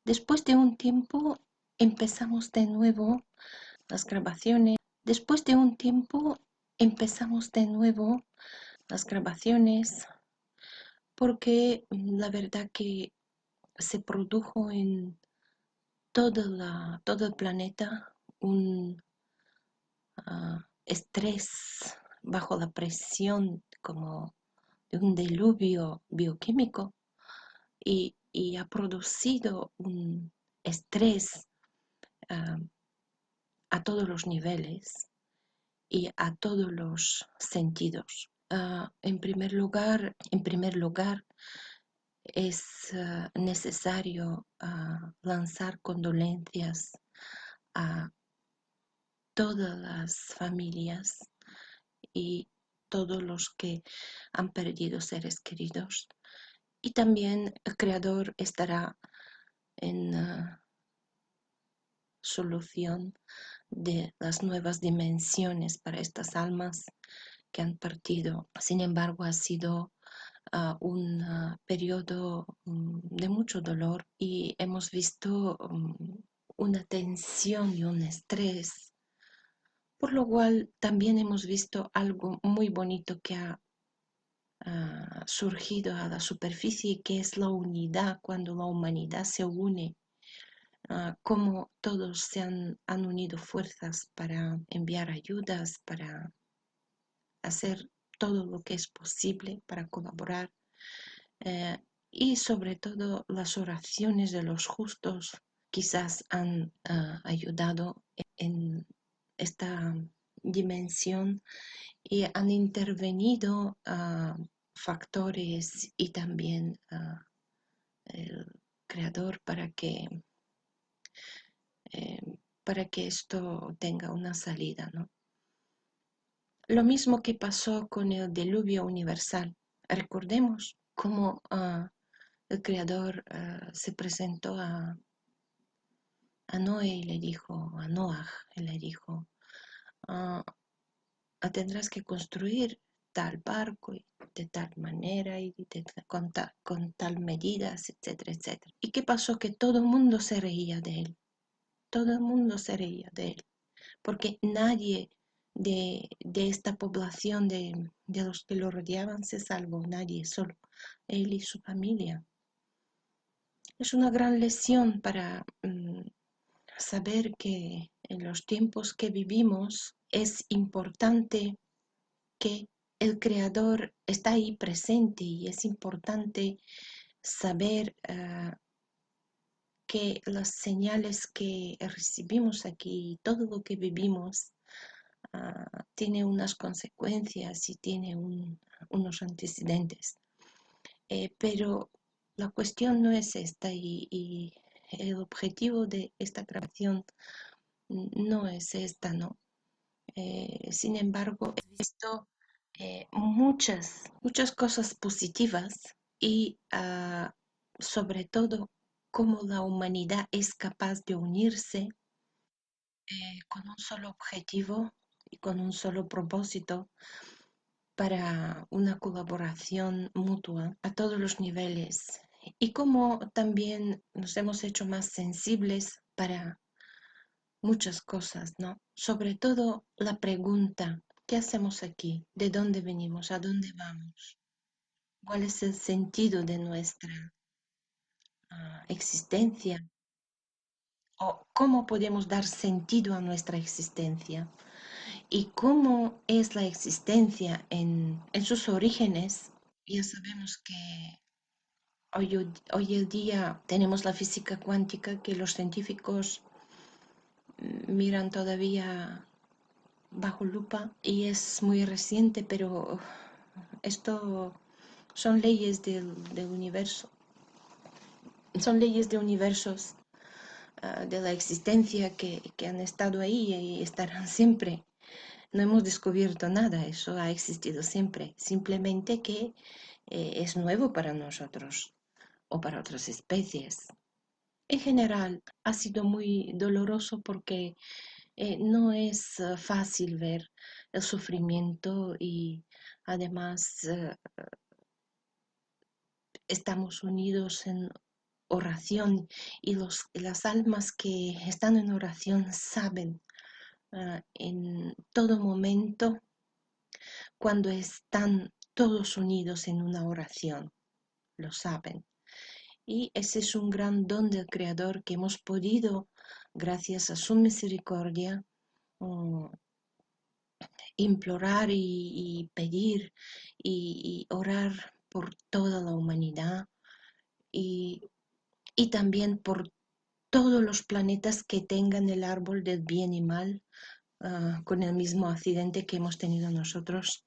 Después de un tiempo empezamos de nuevo las grabaciones. Después de un tiempo empezamos de nuevo las grabaciones porque la verdad que se produjo en todo el planeta un estrés bajo la presión como de un diluvio bioquímico y ha producido un estrés ah, a todos los niveles y a todos los sentidos. En primer lugar, es necesario lanzar condolencias a todas las familias y todos los que han perdido seres queridos. Y también el Creador estará en solución de las nuevas dimensiones para estas almas que han partido. Sin embargo, ha sido un periodo de mucho dolor y hemos visto una tensión y un estrés, por lo cual también hemos visto algo muy bonito que ha surgido a la superficie, que es la unidad, cuando la humanidad se une, cómo todos han unido fuerzas para enviar ayudas, para hacer todo lo que es posible para colaborar, eh, y sobre todo las oraciones de los justos quizás han ayudado en esta dimensión y han intervenido factores y también el creador eh, para que esto tenga una salida, ¿no? Lo mismo que pasó con el diluvio universal. Recordemos cómo el creador se presentó a Noé y le dijo, a Noah, y le dijo, ah, tendrás que construir tal barco y de tal manera y con tal medidas, etcétera, etcétera. ¿Y qué pasó? Que todo el mundo se reía de él, todo el mundo se reía de él, porque nadie de esta población de los que lo rodeaban se salvó, nadie, solo él y su familia. Es una gran lección para saber que en los tiempos que vivimos es importante que el creador está ahí presente y es importante saber que las señales que recibimos aquí, todo lo que vivimos, tiene unas consecuencias y tiene unos antecedentes. Pero la cuestión no es esta y el objetivo de esta grabación no es esta, ¿no? Sin embargo, he visto muchas cosas positivas y sobre todo cómo la humanidad es capaz de unirse con un solo objetivo y con un solo propósito para una colaboración mutua a todos los niveles y cómo también nos hemos hecho más sensibles para muchas cosas, ¿no? Sobre todo la pregunta, ¿qué hacemos aquí? ¿De dónde venimos? ¿A dónde vamos? ¿Cuál es el sentido de nuestra existencia? ¿O cómo podemos dar sentido a nuestra existencia? ¿Y cómo es la existencia en sus orígenes? Ya sabemos que hoy el día tenemos la física cuántica que los científicos miran todavía bajo lupa y es muy reciente, pero esto son leyes del universo, son leyes de universos de la existencia que han estado ahí y estarán siempre. No hemos descubierto nada, eso ha existido siempre, simplemente que es nuevo para nosotros o para otras especies. En general, ha sido muy doloroso porque no es fácil ver el sufrimiento y además estamos unidos en oración y las almas que están en oración saben en todo momento cuando están todos unidos en una oración, lo saben. Y ese es un gran don del Creador que hemos podido, gracias a su misericordia, mm, implorar y pedir y orar por toda la humanidad y, y también por todos los planetas que tengan el árbol del bien y mal, con el mismo accidente que hemos tenido nosotros,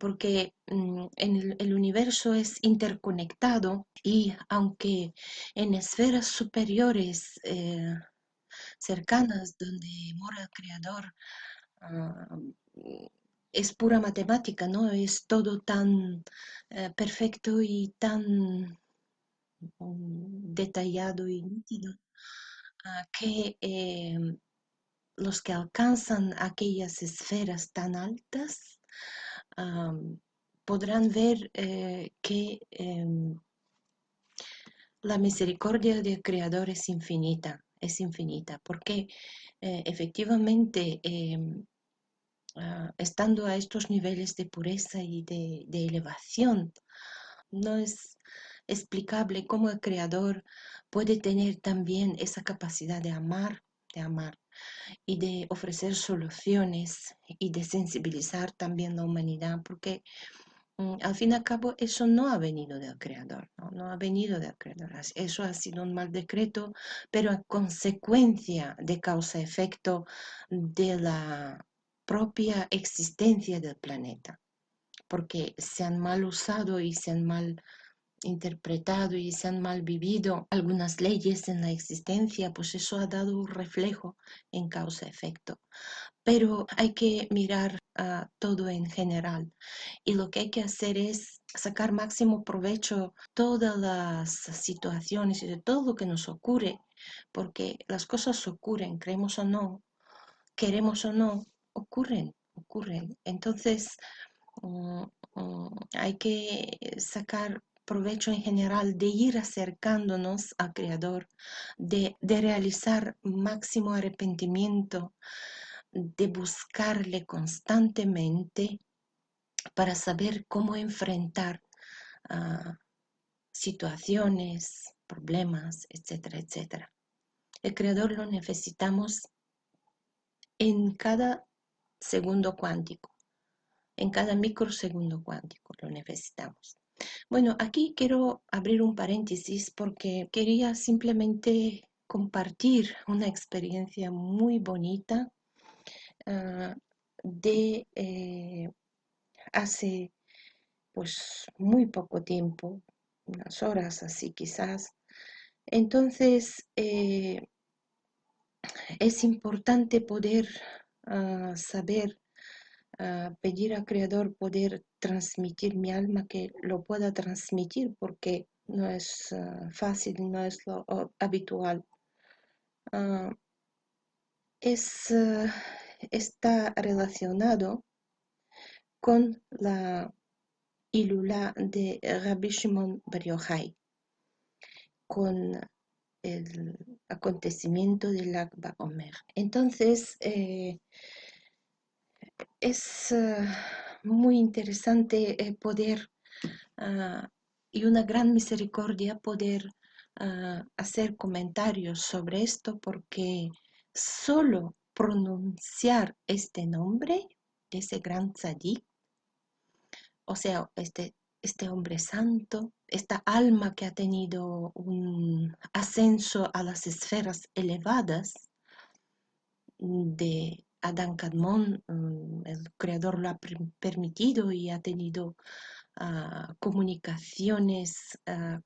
porque el universo es interconectado y aunque en esferas superiores cercanas donde mora el Creador, ah, es pura matemática, ¿no? Es todo tan perfecto y tan detallado y nítido, que los que alcanzan aquellas esferas tan altas podrán ver que la misericordia del Creador es infinita, porque efectivamente estando a estos niveles de pureza y de elevación, no es explicable cómo el Creador puede tener también esa capacidad de amar y de ofrecer soluciones y de sensibilizar también la humanidad, porque al fin y al cabo eso no ha venido del Creador, ¿no? No ha venido del Creador. Eso ha sido un mal decreto, pero a consecuencia de causa-efecto de la propia existencia del planeta, porque se han mal usado y se han mal interpretado y se han mal vivido algunas leyes en la existencia, pues eso ha dado un reflejo en causa-efecto. Pero hay que mirar todo en general y lo que hay que hacer es sacar máximo provecho todas las situaciones y de todo lo que nos ocurre, porque las cosas ocurren, creemos o no, queremos o no, ocurren. Entonces, mm, hay que sacar provecho en general de ir acercándonos al Creador, de realizar máximo arrepentimiento, de buscarle constantemente para saber cómo enfrentar ah, situaciones, problemas, etcétera, etcétera. El Creador lo necesitamos en cada segundo cuántico, en cada microsegundo cuántico lo necesitamos. Bueno, aquí quiero abrir un paréntesis porque quería simplemente compartir una experiencia muy bonita uh, de hace pues muy poco tiempo, unas horas así quizás. Entonces es importante poder saber pedir al Creador poder transmitir mi alma, que lo pueda transmitir, porque no es fácil, no es lo habitual. Uh, es, está relacionado con la Ilulá de Rabbi Shimon Bar Yochai, con el acontecimiento del Lag BaOmer. Entonces, es muy interesante poder y una gran misericordia poder hacer comentarios sobre esto, porque solo pronunciar este nombre de ese gran tzadik, o sea, este hombre santo, esta alma que ha tenido un ascenso a las esferas elevadas de Adán Kadmon, el creador lo ha permitido y ha tenido comunicaciones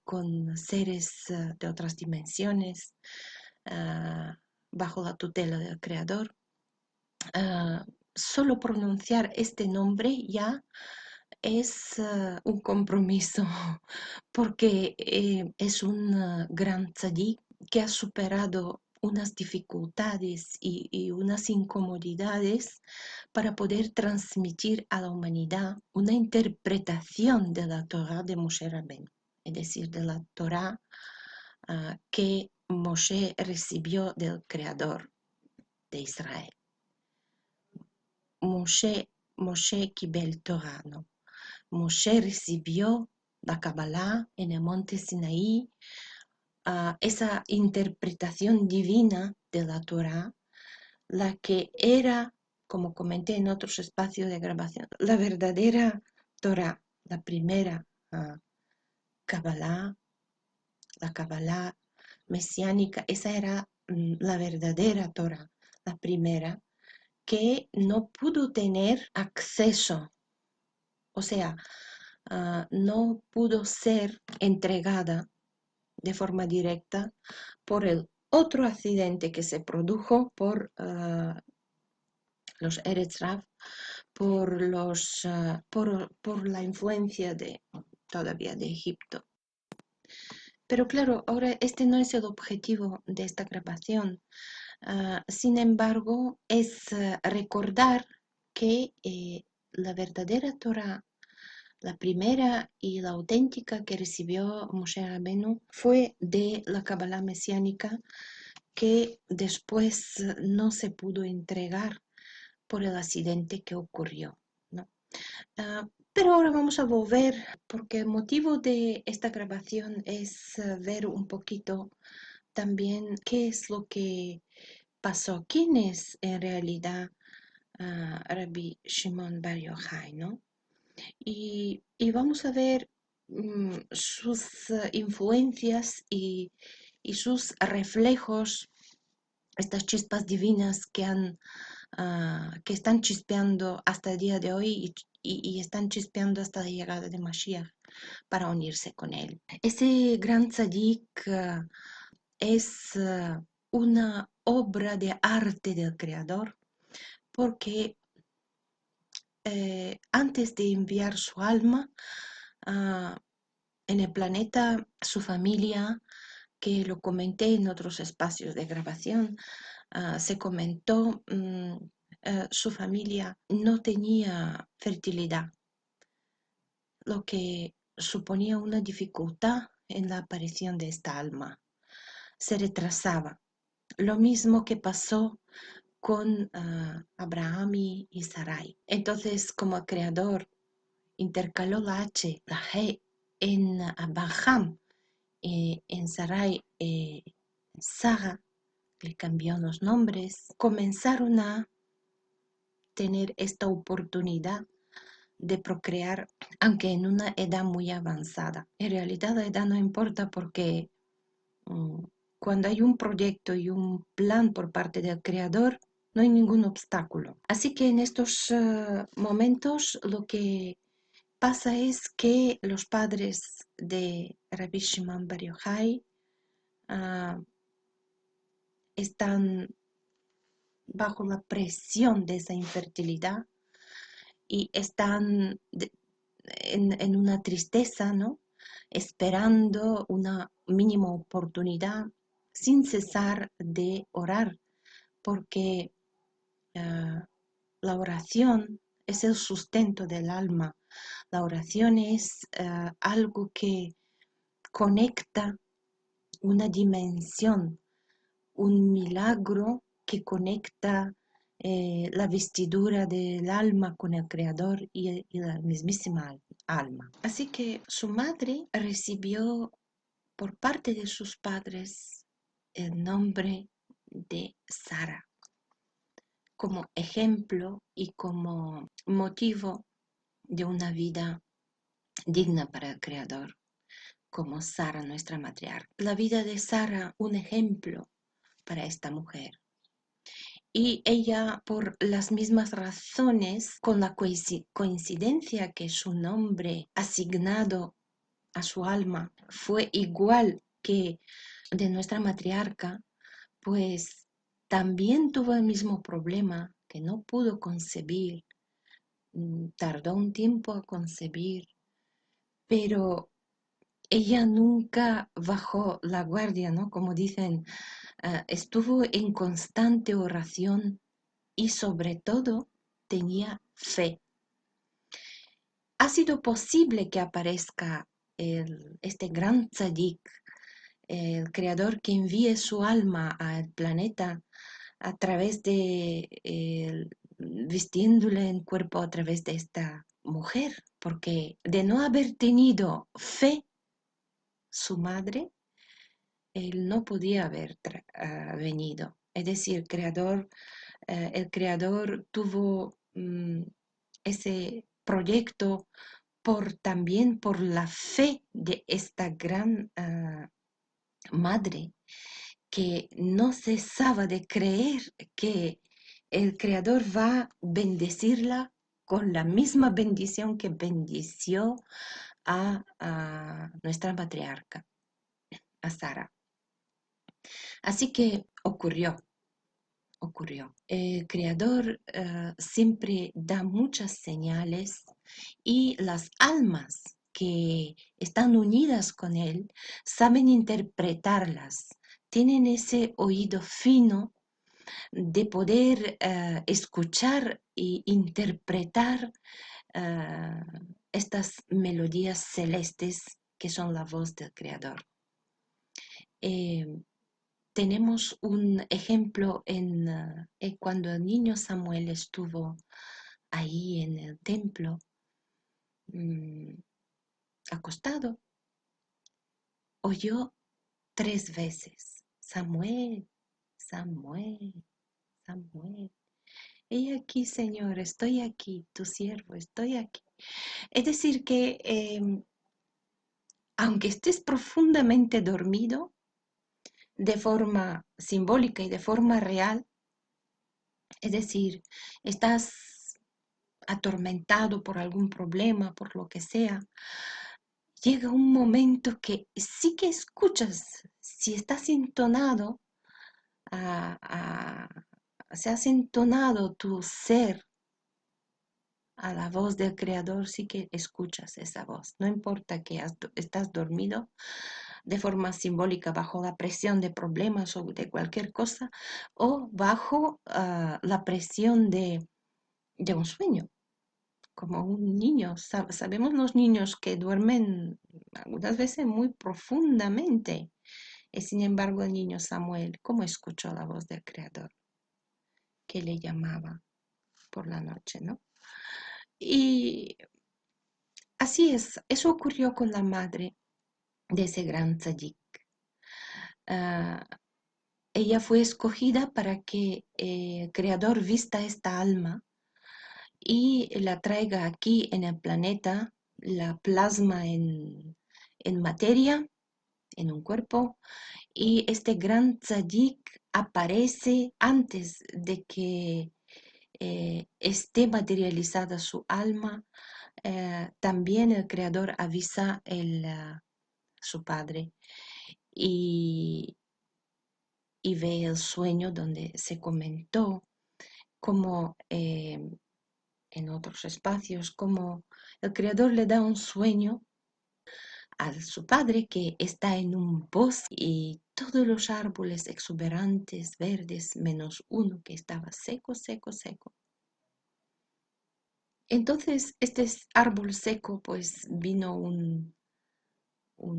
con seres de otras dimensiones bajo la tutela del creador. Solo pronunciar este nombre ya es un compromiso porque es un gran tzadik que ha superado unas dificultades y unas incomodidades para poder transmitir a la humanidad una interpretación de la Torá de Moshe Rabbeinu, es decir, de la Torá que Moshe recibió del Creador de Israel. Moshe Kibel Torah, ¿no? Moshe recibió la Kabbalah en el monte Sinaí, esa interpretación divina de la Torah, la que era, como comenté en otros espacios de grabación, la verdadera Torah, la primera Kabbalah, la Kabbalah mesiánica, esa era la verdadera Torah, la primera, que no pudo tener acceso, o sea, no pudo ser entregada de forma directa por el otro accidente que se produjo por los Eretz Rav, por la influencia todavía de Egipto. Pero claro, ahora este no es el objetivo de esta grabación. Sin embargo, es recordar que la verdadera Torah, la primera y la auténtica que recibió Moshe Rabbeinu, fue de la Kabbalah mesiánica, que después no se pudo entregar por el accidente que ocurrió, ¿no? Pero ahora vamos a volver, porque el motivo de esta grabación es ver un poquito también qué es lo que pasó, quién es en realidad Rabbi Shimon Bar Yochai, ¿no? Y vamos a ver sus influencias y sus reflejos, estas chispas divinas que están chispeando hasta el día de hoy y están chispeando hasta la llegada de Mashiach para unirse con él. Ese gran tzadik es una obra de arte del Creador, porque antes de enviar su alma en el planeta, su familia, que lo comenté en otros espacios de grabación, se comentó, su familia no tenía fertilidad, lo que suponía una dificultad en la aparición de esta alma. Se retrasaba. Lo mismo que pasó con Abraham y Sarai. Entonces, como el creador intercaló la H, la G en Abraham, en Sarai, Sara, le cambió los nombres, comenzaron a tener esta oportunidad de procrear, aunque en una edad muy avanzada. En realidad la edad no importa, porque cuando hay un proyecto y un plan por parte del creador, no hay ningún obstáculo. Así que en estos momentos lo que pasa es que los padres de Rabbi Shimon Bar Yochai están bajo la presión de esa infertilidad y están en una tristeza, ¿no? Esperando una mínima oportunidad sin cesar de orar, porque la oración es el sustento del alma. La oración es algo que conecta una dimensión, un milagro que conecta la vestidura del alma con el Creador y la mismísima alma. Así que su madre recibió por parte de sus padres el nombre de Sara, como ejemplo y como motivo de una vida digna para el Creador, como Sara, nuestra matriarca. La vida de Sara, un ejemplo para esta mujer. Y ella, por las mismas razones, con la coincidencia que su nombre asignado a su alma fue igual que de nuestra matriarca, pues también tuvo el mismo problema, que no pudo concebir, tardó un tiempo a concebir, pero ella nunca bajó la guardia, ¿no? Como dicen, estuvo en constante oración y sobre todo tenía fe. Ha sido posible que aparezca este gran tzadik el Creador que envíe su alma al planeta a través de, vistiéndole en cuerpo a través de esta mujer, porque de no haber tenido fe su madre, él no podía haber venido. Es decir, el creador tuvo ese proyecto también por la fe de esta gran madre que no cesaba de creer que el creador va a bendecirla con la misma bendición que bendició a nuestra matriarca, a Sara. Así que ocurrió. El Creador siempre da muchas señales y las almas que están unidas con Él saben interpretarlas, tienen ese oído fino de poder escuchar e interpretar estas melodías celestes que son la voz del Creador. Eh, Tenemos un ejemplo cuando el niño Samuel estuvo ahí en el templo, acostado, oyó 3 veces, Samuel, Samuel, Samuel. He aquí, Señor, estoy aquí, tu siervo, estoy aquí. Es decir, que aunque estés profundamente dormido, de forma simbólica y de forma real, es decir, estás atormentado por algún problema, por lo que sea, llega un momento que sí que escuchas, si estás entonado, se has entonado tu ser a la voz del Creador, sí que escuchas esa voz. No importa que estás dormido de forma simbólica bajo la presión de problemas o de cualquier cosa, o bajo la presión de un sueño, como un niño. Sabemos los niños que duermen algunas veces muy profundamente. Y sin embargo, el niño Samuel, ¿cómo escuchó la voz del Creador que le llamaba por la noche, no? Y así es, eso ocurrió con la madre de ese gran tzadik. Ah, ella fue escogida para que el Creador vista esta alma y la traiga aquí en el planeta, la plasma en materia, en un cuerpo, y este gran tzadik aparece antes de que esté materializada su alma. También el Creador avisa su padre y, ve el sueño donde se comentó como en otros espacios, como el Creador le da un sueño a su padre que está en un bosque y todos los árboles exuberantes, verdes, menos uno que estaba seco, seco, seco. Entonces, árbol seco, pues vino un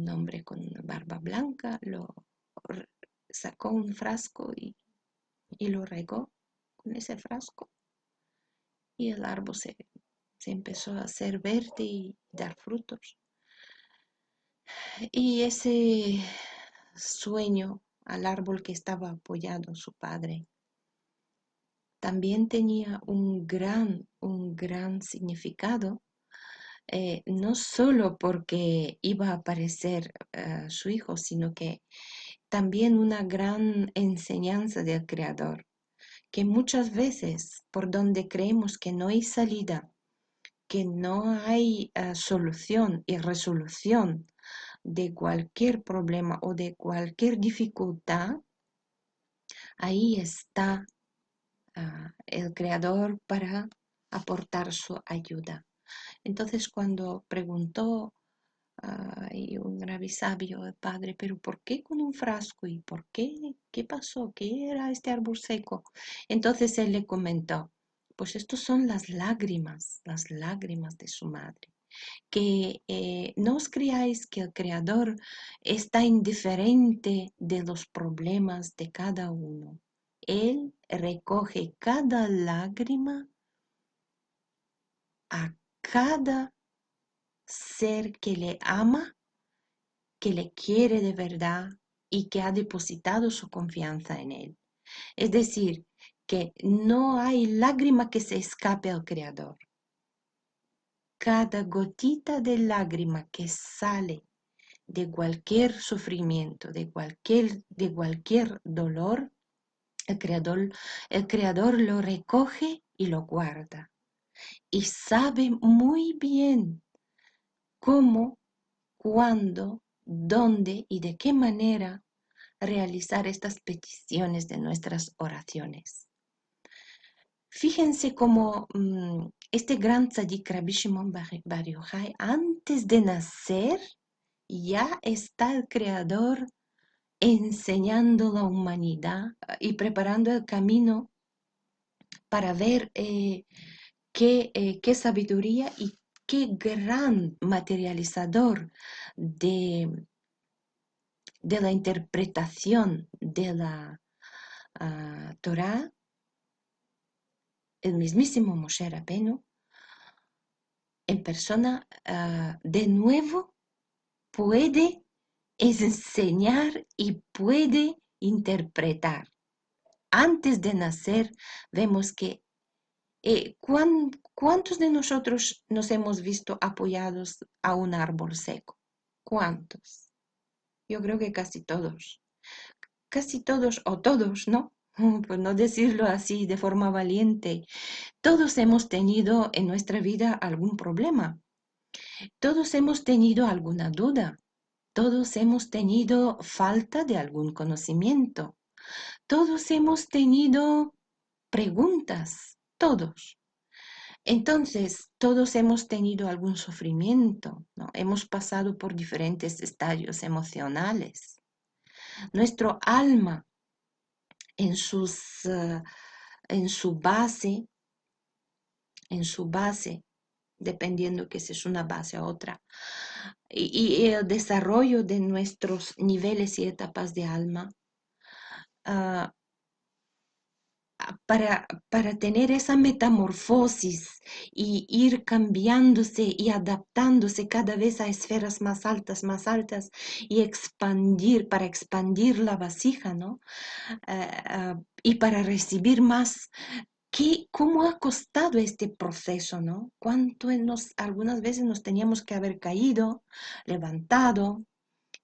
hombre con barba blanca, sacó un frasco y lo regó con ese frasco. Y el árbol se empezó a hacer verde y dar frutos. Y ese sueño al árbol que estaba apoyado su padre también tenía un gran significado, no solo porque iba a aparecer su hijo, sino que también una gran enseñanza del Creador, que muchas veces por donde creemos que no hay salida, que no hay solución y resolución de cualquier problema o de cualquier dificultad, ahí está el Creador para aportar su ayuda. Entonces cuando preguntó y un gran sabio el padre, pero ¿por qué con un frasco? ¿Y por qué? ¿Qué pasó? ¿Qué era este árbol seco? Entonces él le comentó, pues estos son las lágrimas de su madre. que no os creáis que el Creador está indiferente de los problemas de cada uno. Él recoge cada lágrima a cada ser que le ama, que le quiere de verdad y que ha depositado su confianza en él. Es decir, que no hay lágrima que se escape al Creador. Cada gotita de lágrima que sale de cualquier sufrimiento, de cualquier dolor, el creador lo recoge y lo guarda. Y sabe muy bien cómo, cuándo, dónde y de qué manera realizar estas peticiones de nuestras oraciones. Fíjense cómo este gran tzadik Rabbi Shimon Bar Yochai, antes de nacer, ya está el Creador enseñando a la humanidad y preparando el camino para ver qué sabiduría y qué gran materializador de la interpretación de la Torá, el mismísimo Moshe Rabbeinu, en persona, de nuevo puede enseñar y puede interpretar. Antes de nacer, vemos que ¿cuántos de nosotros nos hemos visto apoyados a un árbol seco? ¿Cuántos? Yo creo que casi todos o todos, ¿no? Por no decirlo así de forma valiente, todos hemos tenido en nuestra vida algún problema, todos hemos tenido alguna duda, todos hemos tenido falta de algún conocimiento, todos hemos tenido preguntas, todos. Entonces, todos hemos tenido algún sufrimiento, ¿no? Hemos pasado por diferentes estadios emocionales. Nuestro alma en en su base, dependiendo que si es una base o otra, y el desarrollo de nuestros niveles y etapas de alma, ah, para tener esa metamorfosis y ir cambiándose y adaptándose cada vez a esferas más altas y para expandir la vasija, ¿no? Y para recibir más. ¿Cómo ha costado este proceso, no? Algunas veces nos teníamos que haber caído, levantado,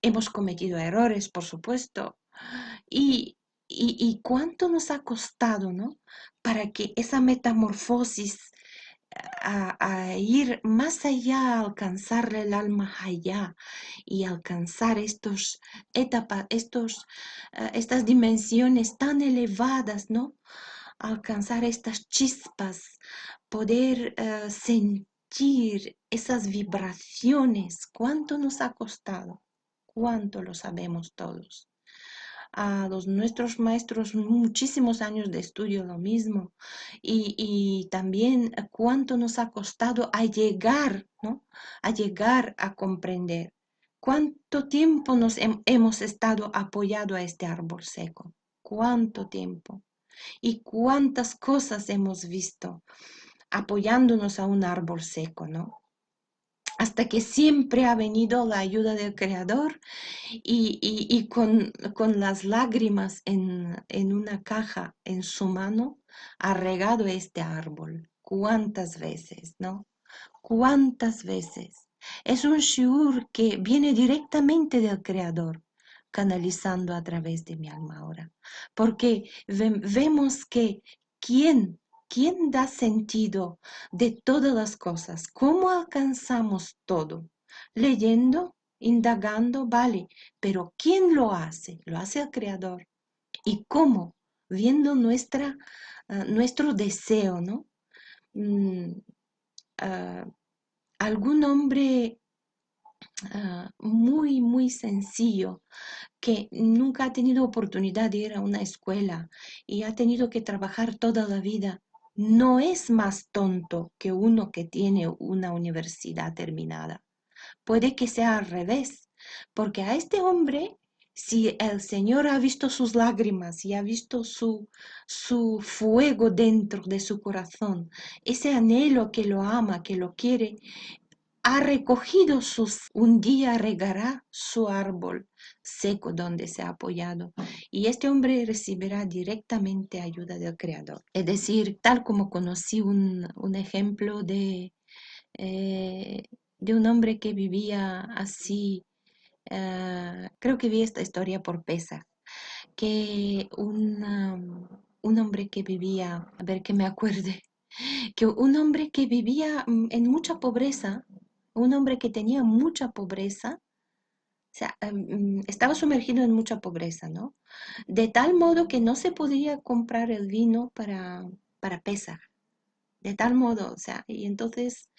hemos cometido errores, por supuesto, y cuánto nos ha costado, ¿no? Para que esa metamorfosis a ir más allá, a alcanzar el alma allá y alcanzar estas dimensiones tan elevadas, ¿no? Alcanzar estas chispas, poder sentir esas vibraciones. ¿Cuánto nos ha costado? ¿Cuánto lo sabemos todos? A nuestros maestros muchísimos años de estudio lo mismo y también cuánto nos ha costado a llegar, ¿no? A llegar a comprender cuánto tiempo hemos estado apoyado a este árbol seco, cuánto tiempo y cuántas cosas hemos visto apoyándonos a un árbol seco, ¿no? Hasta que siempre ha venido la ayuda del Creador y con las lágrimas en una caja en su mano ha regado este árbol. ¿Cuántas veces, no? ¿Cuántas veces? Es un shiur que viene directamente del Creador, canalizando a través de mi alma ahora. Porque vemos que ¿quién? ¿Quién da sentido de todas las cosas? ¿Cómo alcanzamos todo? Leyendo, indagando, vale, pero ¿quién lo hace? Lo hace el Creador. ¿Y cómo? Viendo nuestro deseo, ¿no? Mm, ah, algún hombre muy, muy sencillo que nunca ha tenido oportunidad de ir a una escuela y ha tenido que trabajar toda la vida no es más tonto que uno que tiene una universidad terminada. Puede que sea al revés, porque a este hombre, si el Señor ha visto sus lágrimas y ha visto su fuego dentro de su corazón, ese anhelo que lo ama, que lo quiere, ha recogido un día regará su árbol seco donde se ha apoyado y este hombre recibirá directamente ayuda del Creador. Es decir, tal como conocí un ejemplo eh, de un hombre que vivía así, creo que vi esta historia por Pesach, que un hombre que vivía, a ver que me acuerde, que un hombre que vivía en mucha pobreza, un hombre que tenía mucha pobreza, o sea, estaba sumergido en mucha pobreza, ¿no? De tal modo que no se podía comprar el vino para Pesach, de tal modo, o sea, y entonces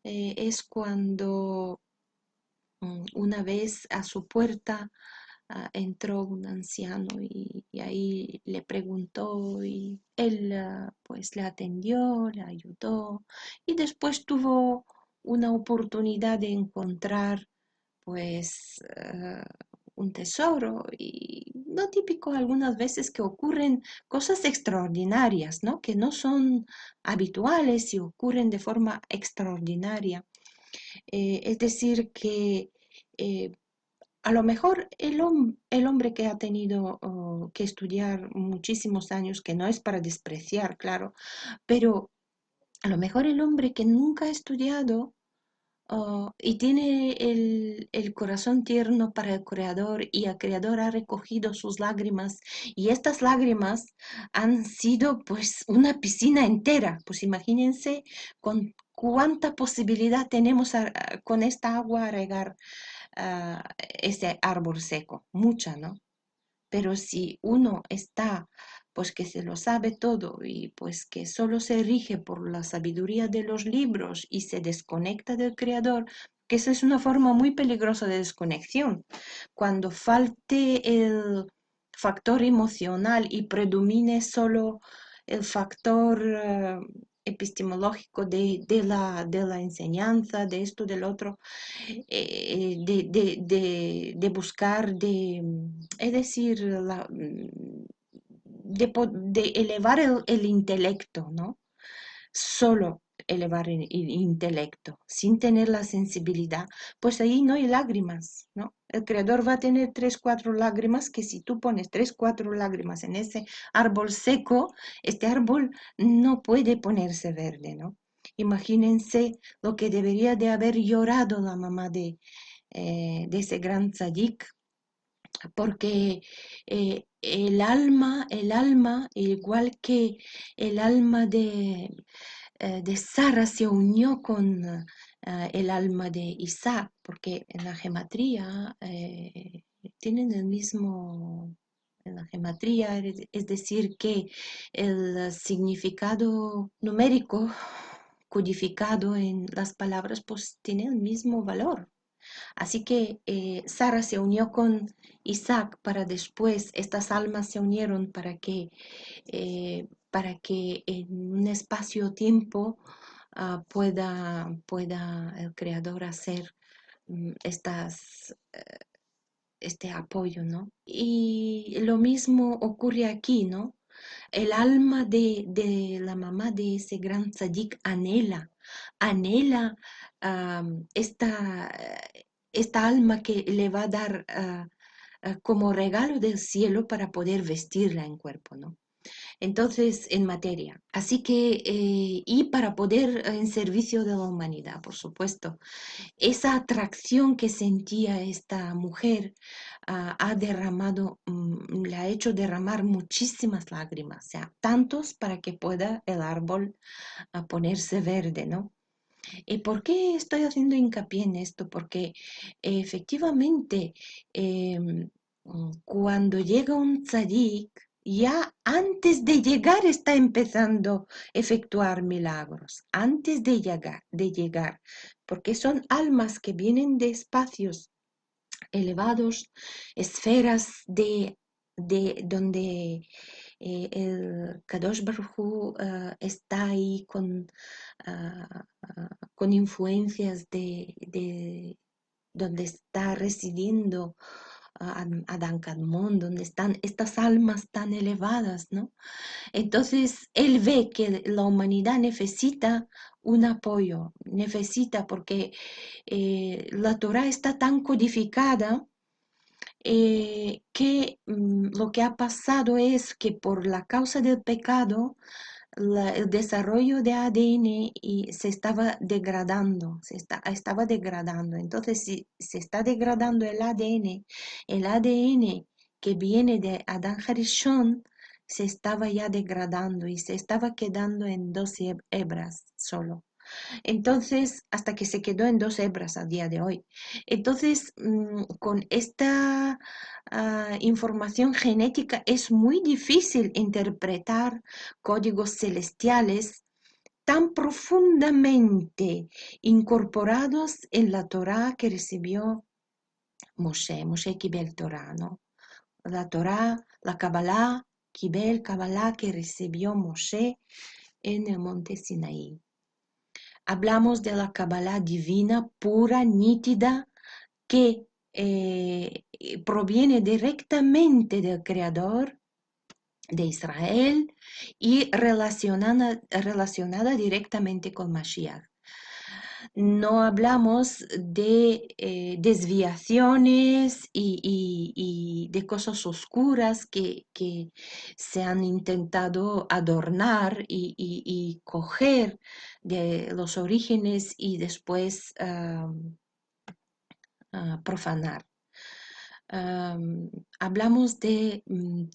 es cuando una vez a su puerta entró un anciano y ahí le preguntó y él pues le atendió, le ayudó y después tuvo una oportunidad de encontrar pues un tesoro y lo típico algunas veces que ocurren cosas extraordinarias, ¿no? Que no son habituales y ocurren de forma extraordinaria. Es decir, que eh, a lo mejor el hombre que ha tenido que estudiar muchísimos años, que no es para despreciar, claro, pero a lo mejor el hombre que nunca ha estudiado y tiene el corazón tierno para el Creador y el Creador ha recogido sus lágrimas y estas lágrimas han sido pues una piscina entera. Pues imagínense con cuánta posibilidad tenemos con esta agua a regar ese árbol seco, mucha, ¿no? Pero si uno está, pues que se lo sabe todo y pues que solo se rige por la sabiduría de los libros y se desconecta del Creador, que esa es una forma muy peligrosa de desconexión. Cuando falte el factor emocional y predomine solo el factor epistemológico de la enseñanza, de esto, del otro, de buscar, es decir, de elevar el intelecto, ¿no? Solo elevar el intelecto, sin tener la sensibilidad, pues ahí no hay lágrimas, ¿no? El creador va a tener tres, cuatro lágrimas que si tú pones tres, cuatro lágrimas en ese árbol seco, este árbol no puede ponerse verde, ¿no? Imagínense lo que debería de haber llorado la mamá de ese gran tzadik, porque el alma, igual que el alma de Sara se unió con el alma de Isaac, porque en la gematría tienen el mismo, en la gematría, es decir, que el significado numérico codificado en las palabras pues tiene el mismo valor. Así que Sara se unió con Isaac para después, estas almas se unieron para que en un espacio-tiempo pueda el Creador hacer este apoyo, ¿no? Y lo mismo ocurre aquí, ¿no? El alma de la mamá de ese gran tzadik anhela esta alma que le va a dar como regalo del cielo para poder vestirla en cuerpo, ¿no? Entonces, en materia. Así que, y para poder en servicio de la humanidad, por supuesto. Esa atracción que sentía esta mujer ha derramado, le ha hecho derramar muchísimas lágrimas, o sea, tantos para que pueda el árbol ponerse verde, ¿no? ¿Y por qué estoy haciendo hincapié en esto? Porque efectivamente, cuando llega un tzadik, ya antes de llegar está empezando a efectuar milagros, antes de llegar, porque son almas que vienen de espacios elevados, esferas de donde El Kadosh Baruj Hu, está ahí con influencias de donde está residiendo Adán Kadmon, donde están estas almas tan elevadas, ¿no? Entonces, él ve que la humanidad necesita un apoyo, necesita, porque la Torah está tan codificada, que lo que ha pasado es que por la causa del pecado, el desarrollo de ADN se estaba degradando, estaba degradando. Entonces, si se está degradando el ADN que viene de Adán Harishon se estaba ya degradando y se estaba quedando en dos hebras solo. Entonces, hasta que se quedó en dos hebras a día de hoy. Entonces, con esta información genética es muy difícil interpretar códigos celestiales tan profundamente incorporados en la Torá que recibió Moshe. Moshe Kibel Torá, ¿no? La Torá, la Kabbalah, Kibel Kabbalah que recibió Moshe en el monte Sinaí. Hablamos de la Kabbalah divina, pura, nítida, que proviene directamente del Creador de Israel y relacionada directamente con Mashiach. No hablamos de desviaciones y de cosas oscuras que se han intentado adornar y coger de los orígenes y después profanar. Hablamos de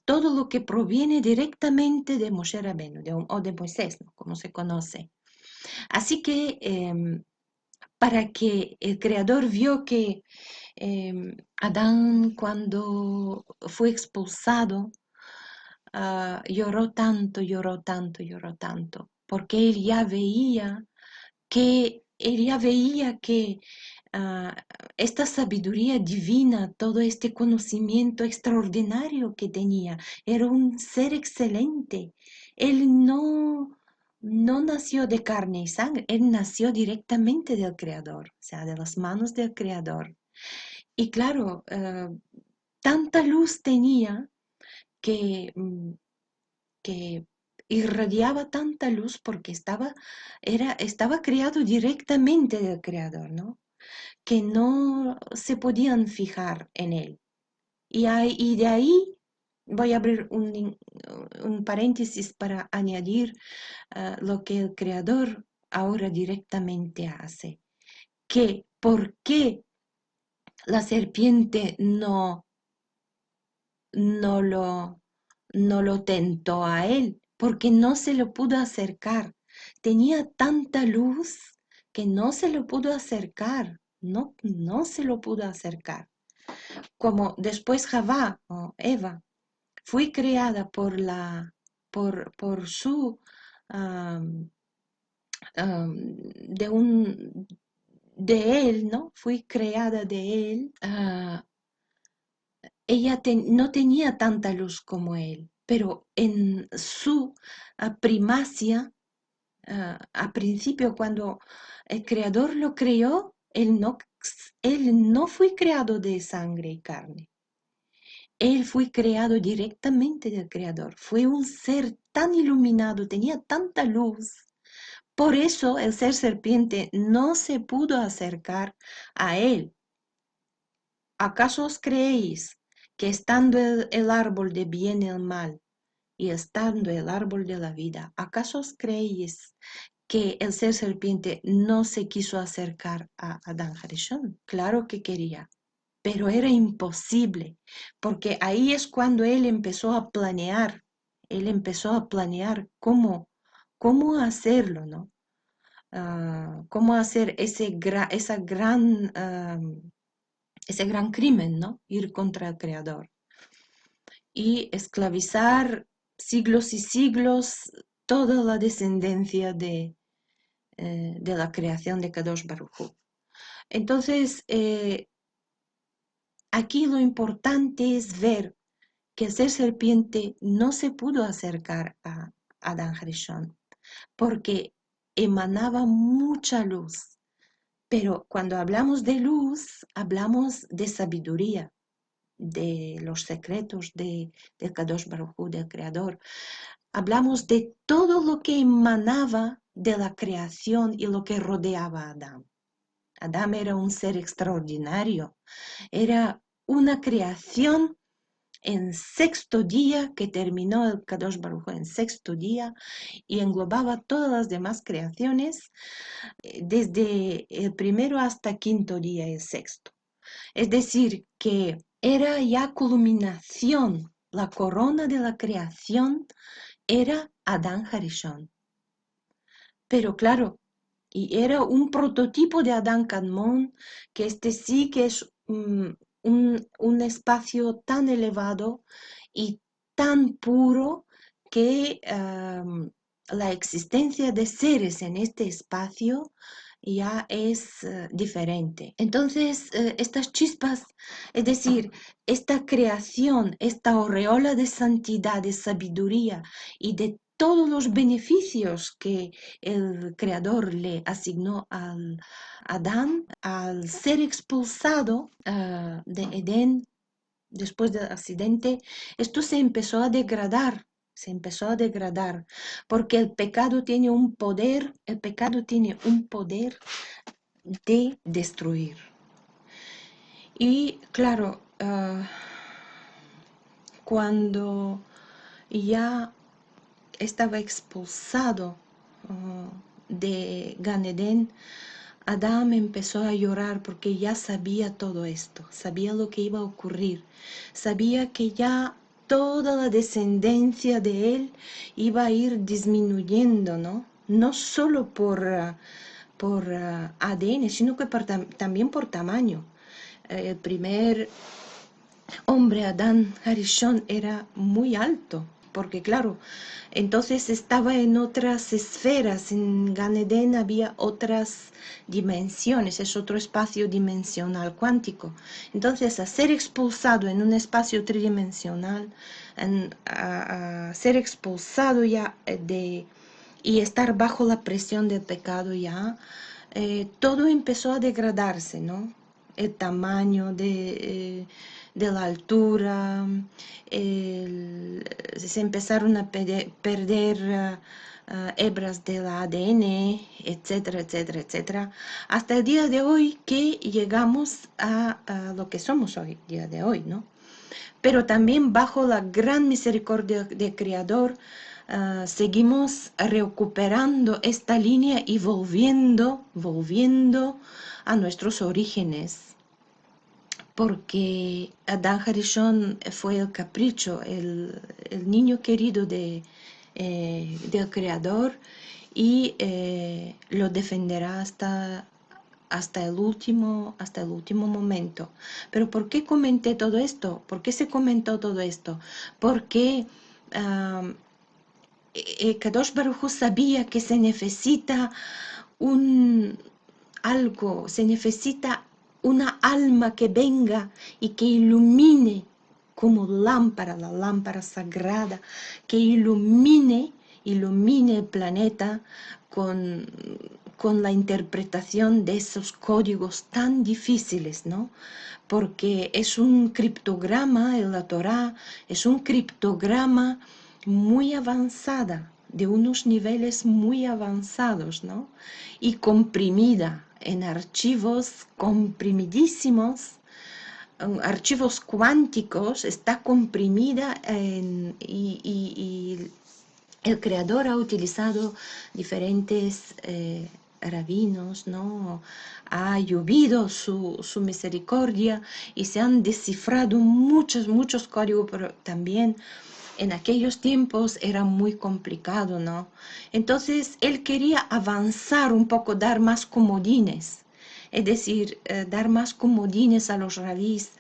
todo lo que proviene directamente de Moshe Rabbeinu o de Moisés, ¿no? Como se conoce. Así que para que el Creador vio que Adán, cuando fue expulsado, lloró tanto, lloró tanto, lloró tanto, porque él ya veía que ah, esta sabiduría divina, todo este conocimiento extraordinario que tenía, era un ser excelente. Él no nació de carne y sangre, él nació directamente del Creador, o sea, de las manos del Creador. Y claro, tanta luz tenía que, que irradiaba tanta luz porque estaba creado directamente del Creador, ¿no? Que no se podían fijar en él. Y de ahí voy a abrir un paréntesis para añadir lo que el Creador ahora directamente hace. Que ¿por qué la serpiente no lo, no lo tentó a él? Porque no se lo pudo acercar. Tenía tanta luz que no se lo pudo acercar. No se lo pudo acercar. Como después Javá o Eva fue creada por su de un de él, ¿no? Fui creada de él. Ella no tenía tanta luz como él, pero en su primacia, a principio cuando el Creador lo creó, él no fue creado de sangre y carne. Él fue creado directamente del Creador. Fue un ser tan iluminado, tenía tanta luz. Por eso el ser serpiente no se pudo acercar a él. ¿Acaso os creéis que estando el árbol de bien y el mal y estando el árbol de la vida, acaso os creéis que el ser serpiente no se quiso acercar a Adán Harishon? Claro que quería, pero era imposible, porque ahí es cuando él empezó a planear cómo hacerlo, ¿no? Cómo hacer ese gran crimen, ¿no? Ir contra el Creador y esclavizar siglos y siglos toda la descendencia de la creación de Kadosh Baruj Hu. Entonces, aquí lo importante es ver que el ser serpiente no se pudo acercar a Adán Harishon porque emanaba mucha luz. Pero cuando hablamos de luz, hablamos de sabiduría, de los secretos del Kadosh Baruj Hu, del Creador. Hablamos de todo lo que emanaba de la creación y lo que rodeaba a Adán. Adán era un ser extraordinario, era una creación en sexto día que terminó el Kadosh Baruj Hu en sexto día y englobaba todas las demás creaciones desde el primero hasta quinto día, el sexto. Es decir, que era ya culminación, la corona de la creación era Adán Harishon. Pero claro, y era un prototipo de Adán Kadmon, que este sí que es un espacio tan elevado y tan puro que la existencia de seres en este espacio ya es diferente. Entonces, estas chispas, es decir, esta creación, esta aureola de santidad, de sabiduría y de todos los beneficios que el Creador le asignó al Adán, al ser expulsado de Edén después del accidente, esto se empezó a degradar, porque el pecado tiene un poder, de destruir. Y claro, cuando ya estaba expulsado de Gan Edén, Adán empezó a llorar porque ya sabía todo esto, sabía lo que iba a ocurrir, sabía que ya toda la descendencia de él iba a ir disminuyendo, ¿no? No solo por ADN, sino que también por tamaño. El primer hombre, Adán Harishon, era muy alto, porque claro, entonces estaba en otras esferas, en Gan Eden había otras dimensiones, es otro espacio dimensional cuántico. Entonces, a ser expulsado en un espacio tridimensional, a ser expulsado ya y estar bajo la presión del pecado ya, todo empezó a degradarse, ¿no? El tamaño de la altura, se empezaron a perder hebras del ADN, etcétera, etcétera, etcétera, hasta el día de hoy que llegamos a lo que somos hoy, día de hoy, ¿no? Pero también bajo la gran misericordia del Creador, seguimos recuperando esta línea y volviendo a nuestros orígenes, porque Adán Harishon fue el capricho, el niño querido del Creador y lo defenderá hasta el último momento. Pero ¿por qué comenté todo esto? ¿Por qué se comentó todo esto? Porque Kadosh Baruj Hu sabía que se necesita se necesita una alma que venga y que ilumine como lámpara, la lámpara sagrada, que ilumine el planeta con la interpretación de esos códigos tan difíciles, ¿no? Porque es un criptograma, la Torá es un criptograma muy avanzada, de unos niveles muy avanzados, ¿no? Y comprimida en archivos comprimidísimos, archivos cuánticos, está comprimida y el Creador ha utilizado diferentes rabinos, ¿no? Ha llovido su misericordia y se han descifrado muchos códigos, pero también en aquellos tiempos era muy complicado, ¿no? Entonces él quería avanzar un poco, dar más comodines, es decir, dar más comodines a los rabís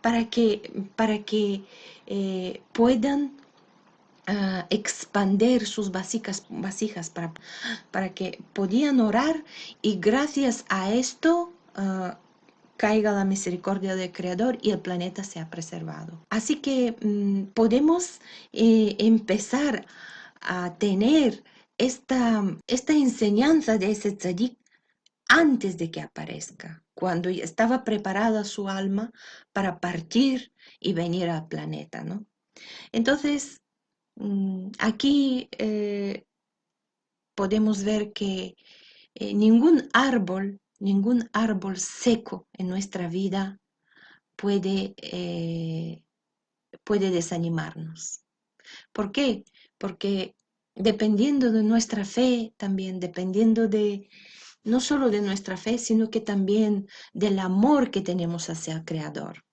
para que puedan expandir sus vasijas para que podían orar y gracias a esto caiga la misericordia del Creador y el planeta sea preservado. Así que podemos empezar a tener esta enseñanza de ese tzadik antes de que aparezca, cuando ya estaba preparada su alma para partir y venir al planeta, ¿no? Entonces, aquí podemos ver que ningún árbol seco en nuestra vida puede desanimarnos. ¿Por qué? Porque dependiendo de nuestra fe, también dependiendo de no solo de nuestra fe, sino que también del amor que tenemos hacia el Creador.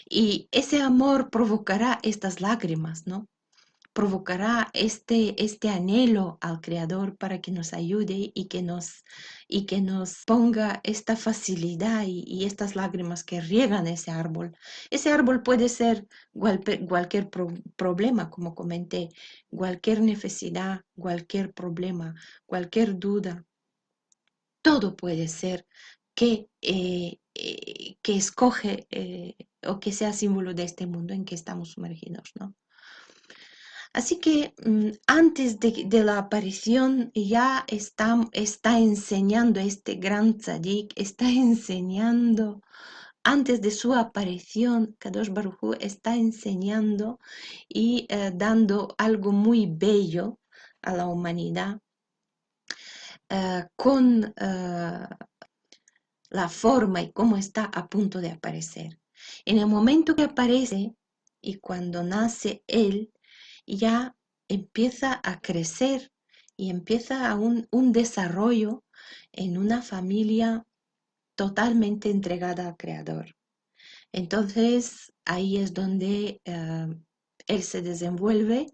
Y ese amor provocará estas lágrimas, ¿no? Provocará este anhelo al Creador para que nos ayude y que nos ponga esta facilidad y estas lágrimas que riegan ese árbol. Ese árbol puede ser cualquier problema, como comenté, cualquier necesidad, cualquier problema, cualquier duda. Todo puede ser que escoge o que sea símbolo de este mundo en que estamos sumergidos, ¿no? Así que antes de la aparición ya está enseñando este gran tzadik, está enseñando, antes de su aparición, Kadosh Baruj Hu está enseñando y dando algo muy bello a la humanidad con la forma y cómo está a punto de aparecer. En el momento que aparece y cuando nace él, ya empieza a crecer y empieza a un desarrollo en una familia totalmente entregada al Creador. Entonces ahí es donde él se desenvuelve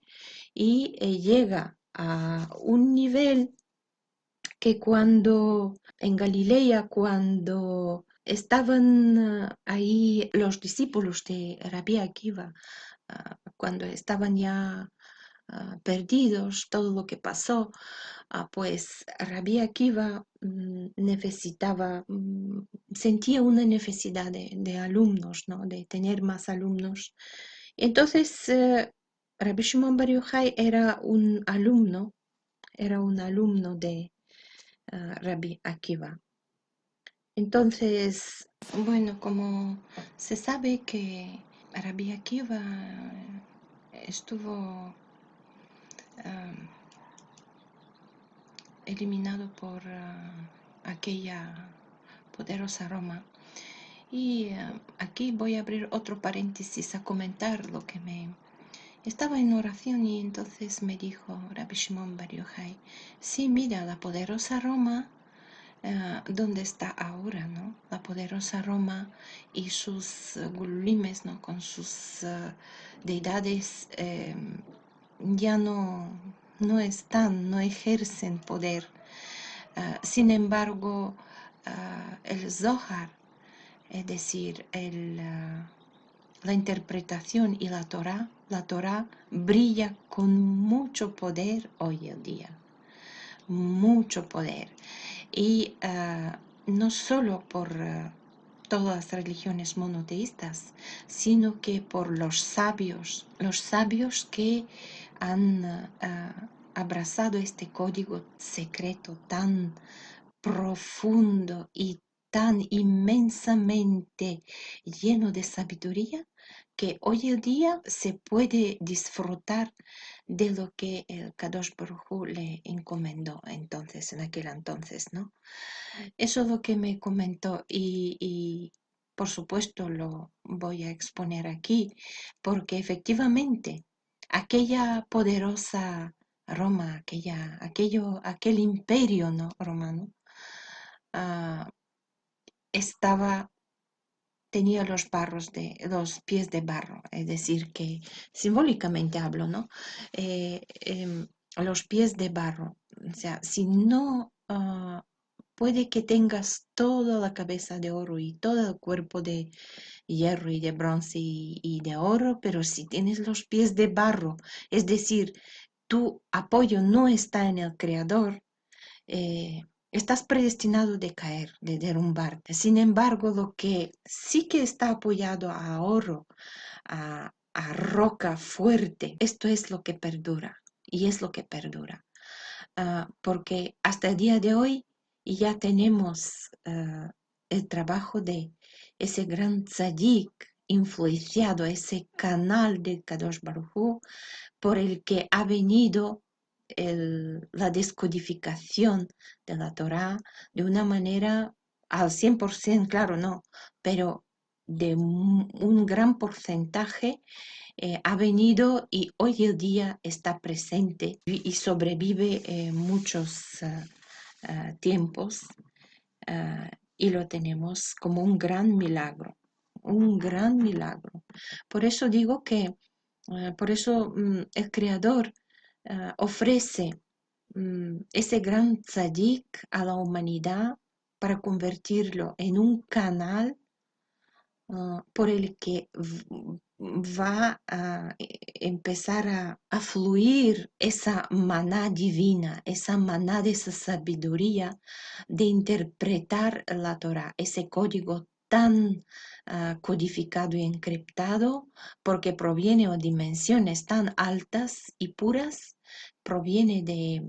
y llega a un nivel que cuando en Galilea, cuando estaban ahí los discípulos de Rabbi Akiva, cuando estaban ya perdidos, todo lo que pasó, pues Rabbi Akiva sentía una necesidad de alumnos, ¿no? De tener más alumnos. Entonces, Rabbi Shimon Bar Yochai era un alumno de Rabbi Akiva. Entonces, bueno, como se sabe que Rabbi Akiva estuvo eliminado por aquella poderosa Roma. Y aquí voy a abrir otro paréntesis a comentar lo que estaba en oración y entonces me dijo Rabbi Shimon Bar Yochai, sí, mira, la poderosa Roma, ¿dónde está ahora, no? La poderosa Roma y sus gululimes, ¿no? Con sus deidades ya no están, no ejercen poder. Sin embargo, el Zohar, es decir, la interpretación y la Torah brilla con mucho poder hoy en día, mucho poder. Y no solo por todas las religiones monoteístas, sino que por los sabios que han abrazado este código secreto tan profundo y tan inmensamente lleno de sabiduría que hoy en día se puede disfrutar de lo que el Kadosh Baruj Hu le encomendó entonces, en aquel entonces, ¿no? Eso es lo que me comentó y por supuesto lo voy a exponer aquí porque efectivamente aquella poderosa Roma, aquel imperio, ¿no? Romano, ah, tenía los pies de barro, es decir, que simbólicamente hablo, ¿no? Los pies de barro, o sea, si no, puede que tengas toda la cabeza de oro y todo el cuerpo de hierro y de bronce y de oro, pero si tienes los pies de barro, es decir, tu apoyo no está en el Creador, estás predestinado de caer, de derrumbarte. Sin embargo, lo que sí que está apoyado a oro, a roca fuerte, esto es lo que perdura y es lo que perdura. Porque hasta el día de hoy ya tenemos el trabajo de ese gran tzadik influenciado, ese canal de Kadosh Baruj Hu, por el que ha venido la descodificación de la Torá de una manera al 100%, claro, no, pero de un gran porcentaje ha venido y hoy en día está presente y sobrevive muchos tiempos, y lo tenemos como un gran milagro, un gran milagro. Por eso digo que, por eso el Creador ofrece ese gran tzadik a la humanidad para convertirlo en un canal por el que va a empezar a fluir esa maná divina, esa maná de esa sabiduría de interpretar la Torah, ese código tan codificado y encriptado, porque proviene de dimensiones tan altas y puras, proviene de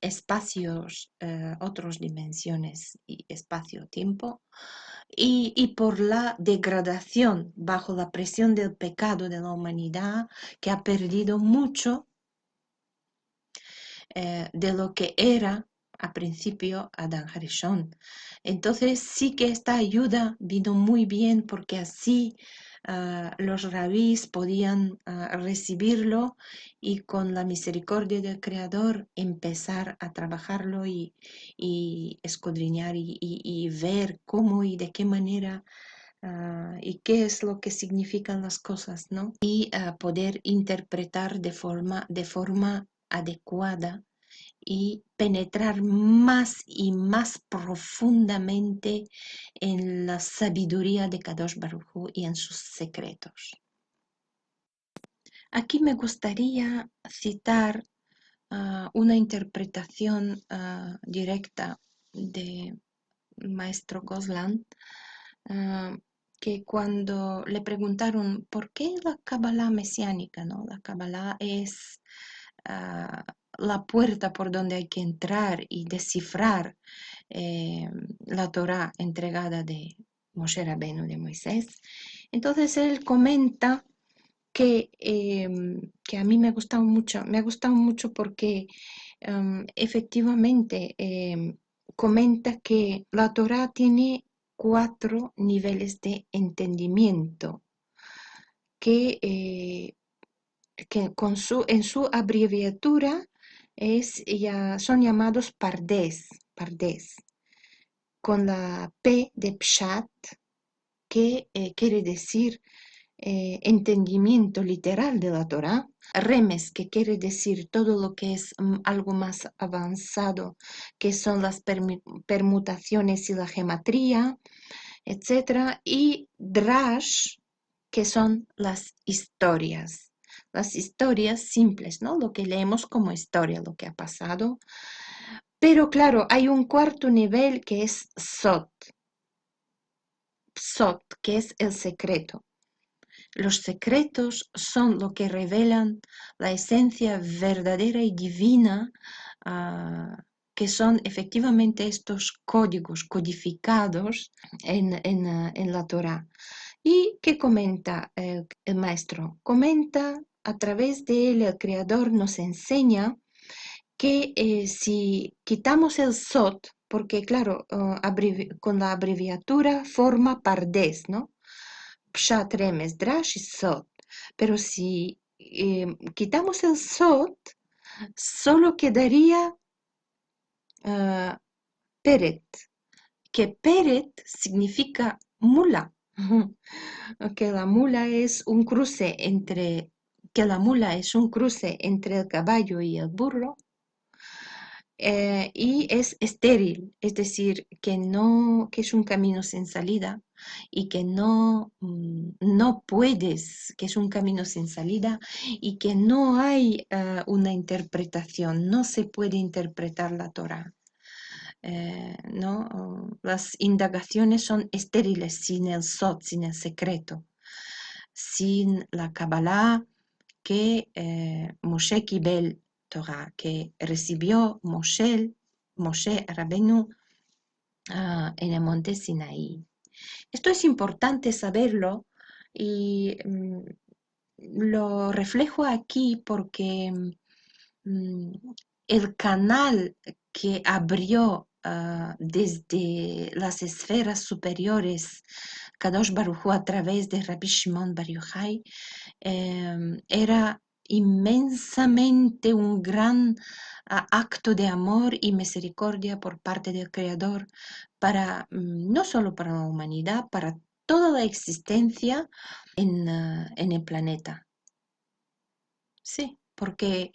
espacios, otras dimensiones y espacio-tiempo, y por la degradación bajo la presión del pecado de la humanidad que ha perdido mucho de lo que era a principio Adán Harishon. Entonces sí que esta ayuda vino muy bien porque así los rabís podían recibirlo y con la misericordia del Creador empezar a trabajarlo y escudriñar y ver cómo y de qué manera y qué es lo que significan las cosas, ¿no? Y poder interpretar de forma adecuada y penetrar más y más profundamente en la sabiduría de Kadosh Baruj Hu y en sus secretos. Aquí me gustaría citar una interpretación directa de maestro Goslan, que cuando le preguntaron por qué la Kabbalah mesiánica, ¿no? La Kabbalah es la puerta por donde hay que entrar y descifrar la Torá entregada de Moshe Rabbeinu, de Moisés. Entonces él comenta que a mí me ha gustado mucho porque efectivamente comenta que la Torá tiene 4 niveles de entendimiento que en su abreviatura son llamados pardes, con la P de Pshat, que quiere decir entendimiento literal de la Torá, remes, que quiere decir todo lo que es algo más avanzado, que son las permutaciones y la gematría, etc. Y drash, que son las historias simples, ¿no? Lo que leemos como historia, lo que ha pasado. Pero claro, hay un cuarto nivel que es Sot, que es el secreto. Los secretos son lo que revelan la esencia verdadera y divina, que son efectivamente estos códigos codificados en la Torá. ¿Y qué comenta el maestro? Comenta a través de él, el Creador nos enseña que si quitamos el Sot, porque claro, con la abreviatura forma Pardes, ¿no? Pshat, Remes, Drash y Sot. Pero si quitamos el Sot, solo quedaría Peret, que Peret significa mula. Que la mula es un cruce entre el caballo y el burro, y es estéril, es decir, que es un camino sin salida y que no puedes, que es un camino sin salida y que no hay una interpretación, no se puede interpretar la Torá. ¿no? Las indagaciones son estériles sin el sod, sin el secreto, sin la Kabbalah que Moshe Kibel Torah, que recibió Moshe Rabenu en el monte Sinaí. Esto es importante saberlo y lo reflejo aquí porque mm, el canal que abrió desde las esferas superiores Kadosh Baruj Hu a través de Rabbi Shimon Bar Yochai era inmensamente un gran acto de amor y misericordia por parte del Creador para no solo para la humanidad, para toda la existencia en el planeta. Sí, porque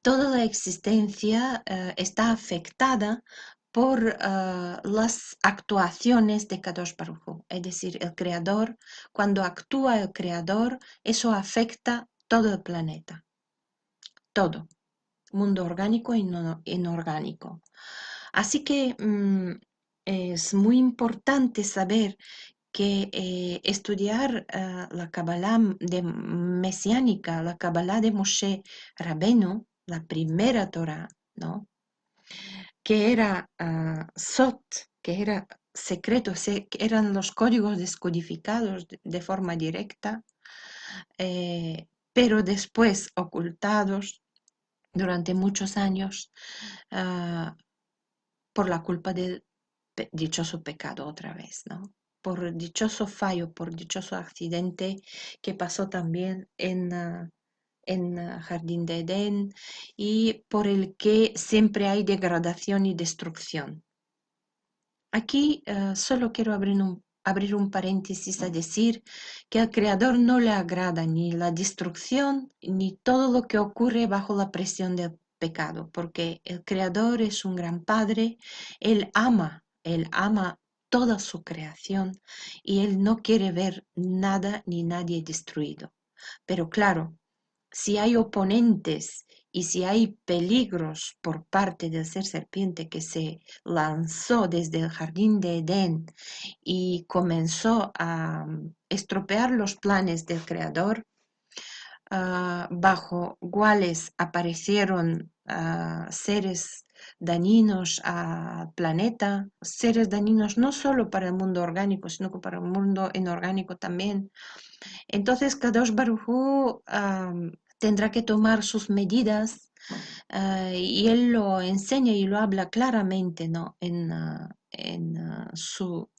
toda la existencia está afectada por las actuaciones de Kadosh Baruj Hu. Es decir, el creador, cuando actúa el creador, eso afecta todo el planeta, todo, mundo orgánico y no inorgánico. Así que es muy importante saber que estudiar la Kabbalah de mesiánica, la Kabbalah de Moshe Rabenu, la primera Torah, ¿no? Que era Sot, que era secreto, que eran los códigos descodificados de forma directa, pero después ocultados durante muchos años por la culpa del dichoso pecado otra vez, ¿no? Por dichoso fallo, por dichoso accidente que pasó también en Jardín de Edén y por el que siempre hay degradación y destrucción. Aquí solo quiero abrir un paréntesis a decir que al Creador no le agrada ni la destrucción ni todo lo que ocurre bajo la presión del pecado, porque el Creador es un gran Padre, Él ama toda su creación y Él no quiere ver nada ni nadie destruido. Pero claro, si hay oponentes y si hay peligros por parte del ser serpiente que se lanzó desde el jardín de Edén y comenzó a estropear los planes del Creador, bajo cuales aparecieron seres dañinos al planeta, seres dañinos no solo para el mundo orgánico, sino que para el mundo inorgánico también. Entonces, Kadosh Baruj Hu, tendrá que tomar sus medidas y él lo enseña y lo habla claramente, ¿no? en su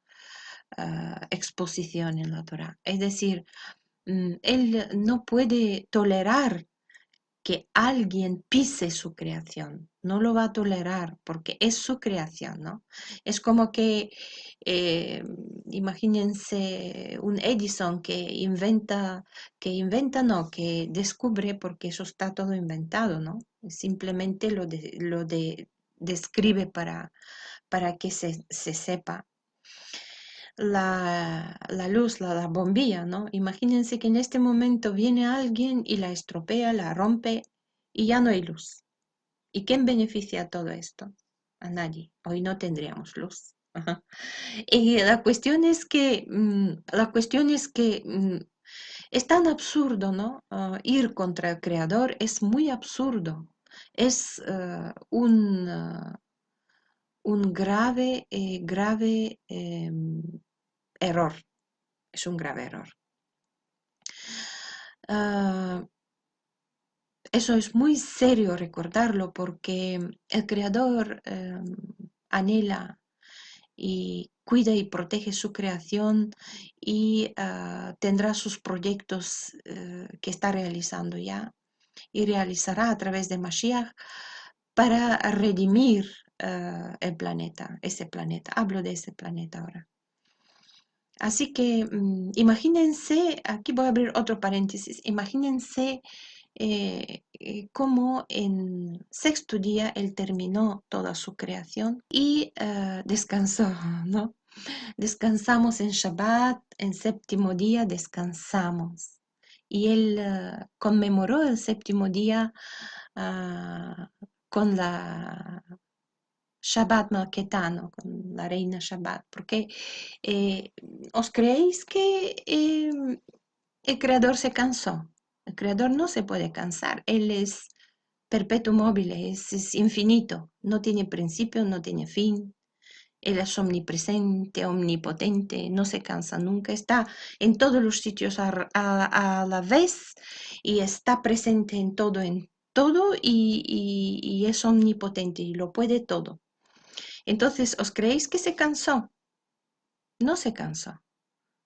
exposición en la Torah. Es decir, él no puede tolerar que alguien pise su creación. No lo va a tolerar porque es su creación, ¿no? Es como que, eh, imagínense un Edison no, que descubre porque eso está todo inventado, ¿no? Simplemente describe para que se sepa la luz, la bombilla, ¿no? Imagínense que en este momento viene alguien y la estropea, la rompe y ya no hay luz. ¿Y quién beneficia a todo esto? A nadie. Hoy no tendríamos luz. Ajá. Y la cuestión es que es tan absurdo, ¿no? Ir contra el creador es muy absurdo. Es un grave error. Es un grave error. Ah, eso es muy serio recordarlo porque el creador anhela y cuida y protege su creación y tendrá sus proyectos que está realizando ya y realizará a través de Mashiach para redimir el planeta, ese planeta. Hablo de ese planeta ahora. Así que imagínense, aquí voy a abrir otro paréntesis, imagínense cómo en sexto día él terminó toda su creación y descansó, ¿no? Descansamos en Shabbat, en séptimo día descansamos. Y él conmemoró el séptimo día con la Shabbat malquetano, con la reina Shabbat, porque eh, ¿os creéis que el creador se cansó? El creador no se puede cansar, él es perpetuo móvil, es infinito, no tiene principio, no tiene fin. Él es omnipresente, omnipotente, no se cansa nunca, está en todos los sitios a la vez y está presente en todo y es omnipotente y lo puede todo. Entonces, ¿os creéis que se cansó? No se cansó.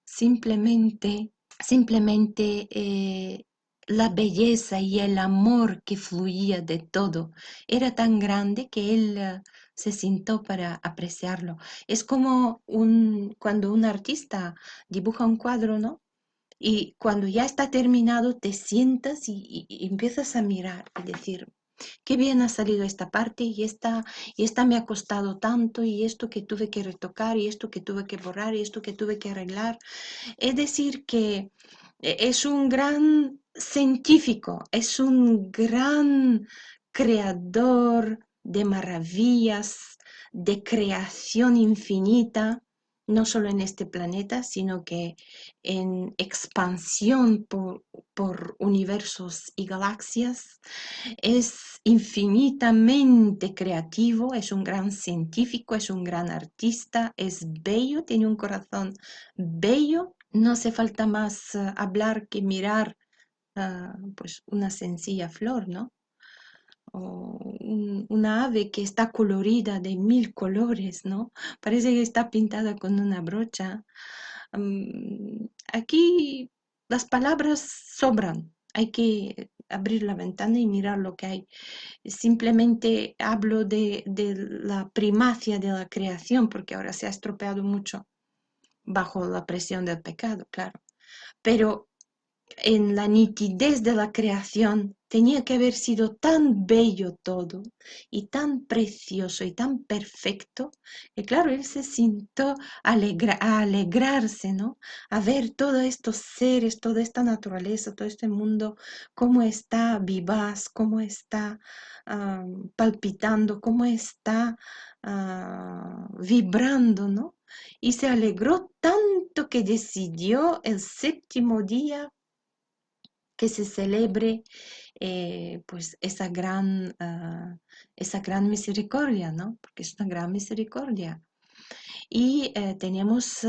Simplemente, simplemente la belleza y el amor que fluía de todo era tan grande que él se sintió para apreciarlo. Es como cuando un artista dibuja un cuadro, ¿no? Y cuando ya está terminado, te sientas y empiezas a mirar y decir, qué bien ha salido esta parte y esta me ha costado tanto y esto que tuve que retocar y esto que tuve que borrar y esto que tuve que arreglar. Es decir, que es un gran científico, es un gran creador de maravillas, de creación infinita, no solo en este planeta, sino que en expansión por universos y galaxias. Es infinitamente creativo, es un gran científico, es un gran artista, es bello, tiene un corazón bello. No hace falta más hablar que mirar pues una sencilla flor, ¿no? O una ave que está colorida de mil colores, ¿no? Parece que está pintada con una brocha. Aquí las palabras sobran. Hay que abrir la ventana y mirar lo que hay. Simplemente hablo de la primacia de la creación, porque ahora se ha estropeado mucho bajo la presión del pecado, claro. Pero en la nitidez de la creación tenía que haber sido tan bello todo y tan precioso y tan perfecto que claro, él se sintió a alegrarse, ¿no? A ver todos estos seres, toda esta naturaleza, todo este mundo, cómo está vivaz, cómo está palpitando, cómo está vibrando, ¿no? Y se alegró tanto que decidió el séptimo día que se celebre pues esa gran misericordia, ¿no? Porque es una gran misericordia. Y tenemos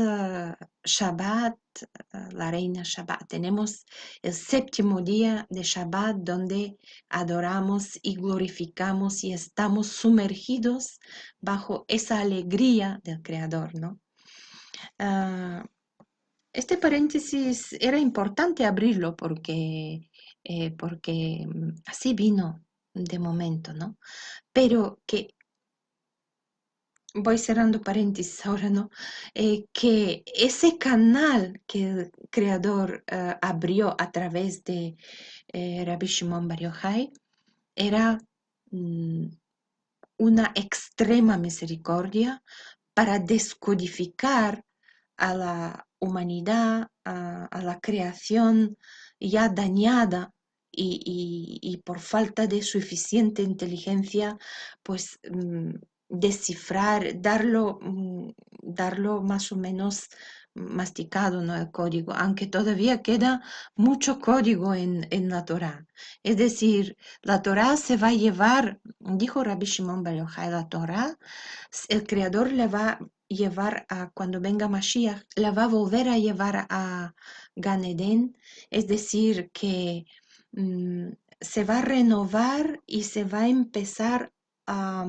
Shabbat, la reina Shabbat. Tenemos el séptimo día de Shabbat donde adoramos y glorificamos y estamos sumergidos bajo esa alegría del Creador, ¿no? Ah, este paréntesis era importante abrirlo porque así vino de momento, ¿no? Pero que, voy cerrando paréntesis ahora, ¿no? Que ese canal que el creador abrió a través de Rabbi Shimon Bar Yochai era mm, una extrema misericordia para descodificar a la humanidad, a la creación ya dañada y por falta de suficiente inteligencia, pues descifrar, darlo más o menos masticado, ¿no? El código, aunque todavía queda mucho código en la Torá. Es decir, la Torá se va a llevar, dijo Rabbi Shimon Bar Yochai, la Torá, el Creador le va a llevar a, cuando venga Mashiach, la va a volver a llevar a Gan Eden, es decir, que mm, se va a renovar y se va a empezar a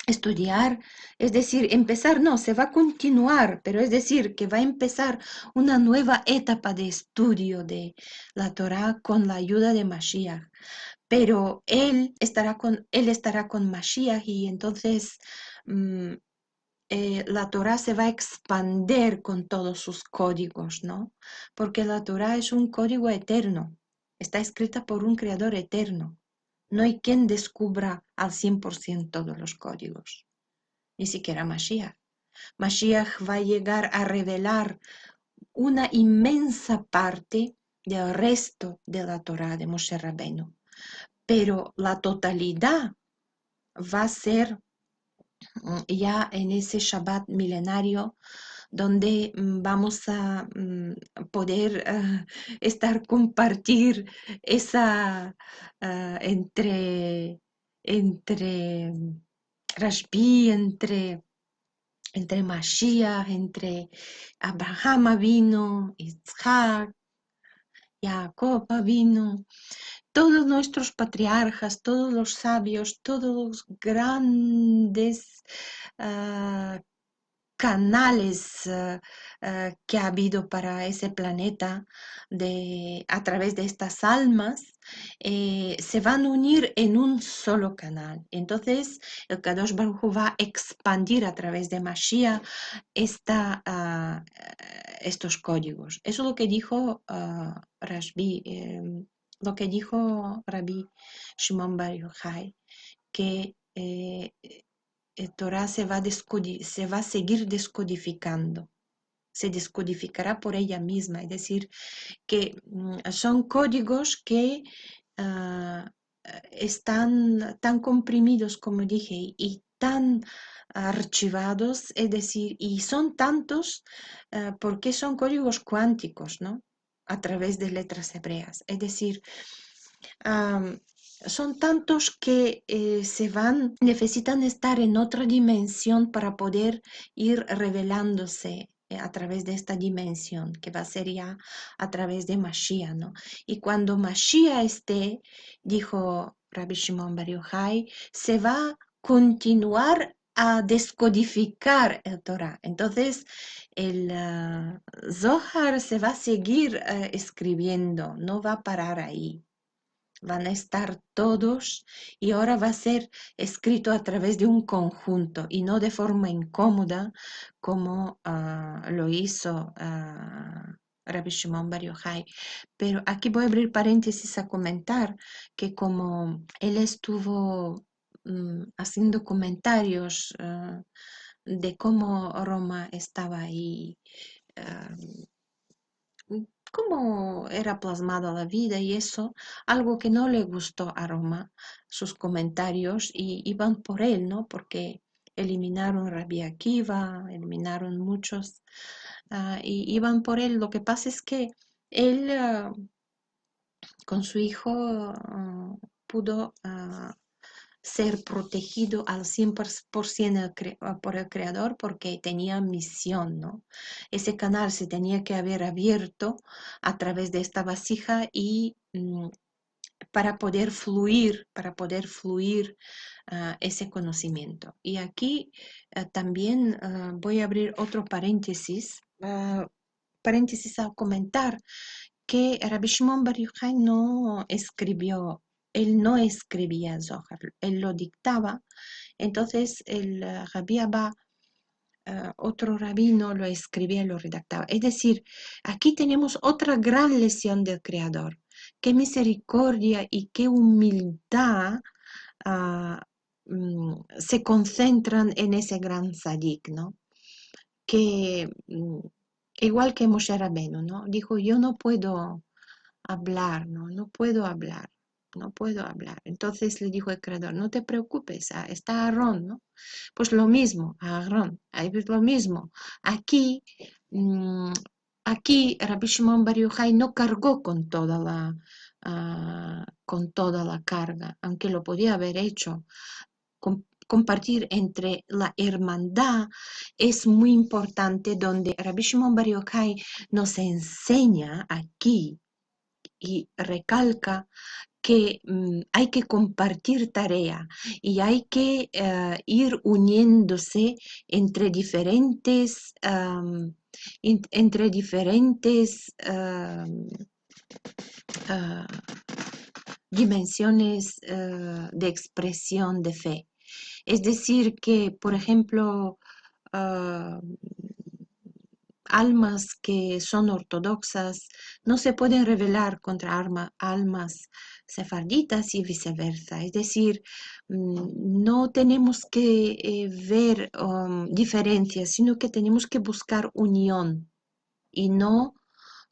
estudiar, es decir, empezar, no, se va a continuar, pero es decir, que va a empezar una nueva etapa de estudio de la Torá con la ayuda de Mashiach. Pero él estará con Mashiach y entonces mm, la Torá se va a expander con todos sus códigos, ¿no? Porque la Torá es un código eterno, está escrita por un creador eterno. No hay quien descubra al 100% todos los códigos, ni siquiera Mashiach. Mashiach va a llegar a revelar una inmensa parte del resto de la Torá de Moshe Rabbeinu, pero la totalidad va a ser ya en ese Shabbat milenario donde vamos a poder compartir esa entre Rashbi, entre Mashiach, entre Abraham vino, Isaac, Jacob vino, todos nuestros patriarcas, todos los sabios, todos los grandes ah, canales que ha habido para ese planeta a través de estas almas se van a unir en un solo canal. Entonces, el Kadosh Baruj Hu va a expandir a través de Mashiach estos códigos. Eso es lo que dijo Rashbi, lo que dijo Rabbi Shimon Bar Yochai, que el Torah se va a seguir descodificando, se descodificará por ella misma, es decir, que son códigos que están tan comprimidos, como dije, y tan archivados, es decir, y son tantos porque son códigos cuánticos, ¿no? A través de letras hebreas, es decir, son tantos que necesitan estar en otra dimensión para poder ir revelándose a través de esta dimensión, que va a ser ya a través de Mashiach, ¿no? Y cuando Mashiach esté, dijo Rabbi Shimon Bar Yochai, se va a continuar a descodificar el Torah. Entonces, el Zohar se va a seguir escribiendo, no va a parar ahí. Van a estar todos y ahora va a ser escrito a través de un conjunto y no de forma incómoda como lo hizo Rabbi Shimon Bar Yochai. Pero aquí voy a abrir paréntesis a comentar que como él estuvo haciendo comentarios de cómo Roma estaba ahí, cómo era plasmada la vida y eso, algo que no le gustó a Roma, sus comentarios, y iban por él, ¿no? Porque eliminaron Rabbi Akiva, eliminaron muchos, y iban por él. Lo que pasa es que él con su hijo pudo ser protegido al 100% por el Creador porque tenía misión, ¿no? Ese canal se tenía que haber abierto a través de esta vasija y para poder fluir ese conocimiento. Y aquí también voy a abrir otro paréntesis a comentar que Rabbi Shimon Bar Yochai él no escribía Zohar, él lo dictaba, entonces el Rabbi Abba, otro rabino, lo escribía y lo redactaba. Es decir, aquí tenemos otra gran lección del Creador. Qué misericordia y qué humildad se concentran en ese gran Sadik, ¿no? Que igual que Moshe Rabbeinu, ¿no? Dijo, yo no puedo hablar, ¿no? No puedo hablar, no puedo hablar. Entonces le dijo el Creador, no te preocupes, está Aarón, ¿no? Pues lo mismo, Aarón, ahí es lo mismo. Aquí, aquí Rabbi Shimon Bar Yochai no cargó con toda la carga, aunque lo podía haber hecho. Compartir entre la hermandad es muy importante, donde Rabbi Shimon Bar Yochai nos enseña aquí y recalca que hay que compartir tarea y hay que ir uniéndose entre diferentes ah, dimensiones de expresión de fe. Es decir, que, por ejemplo, ah, almas que son ortodoxas no se pueden rebelar contra almas sefarditas y viceversa. Es decir, no tenemos que ver diferencias, sino que tenemos que buscar unión y no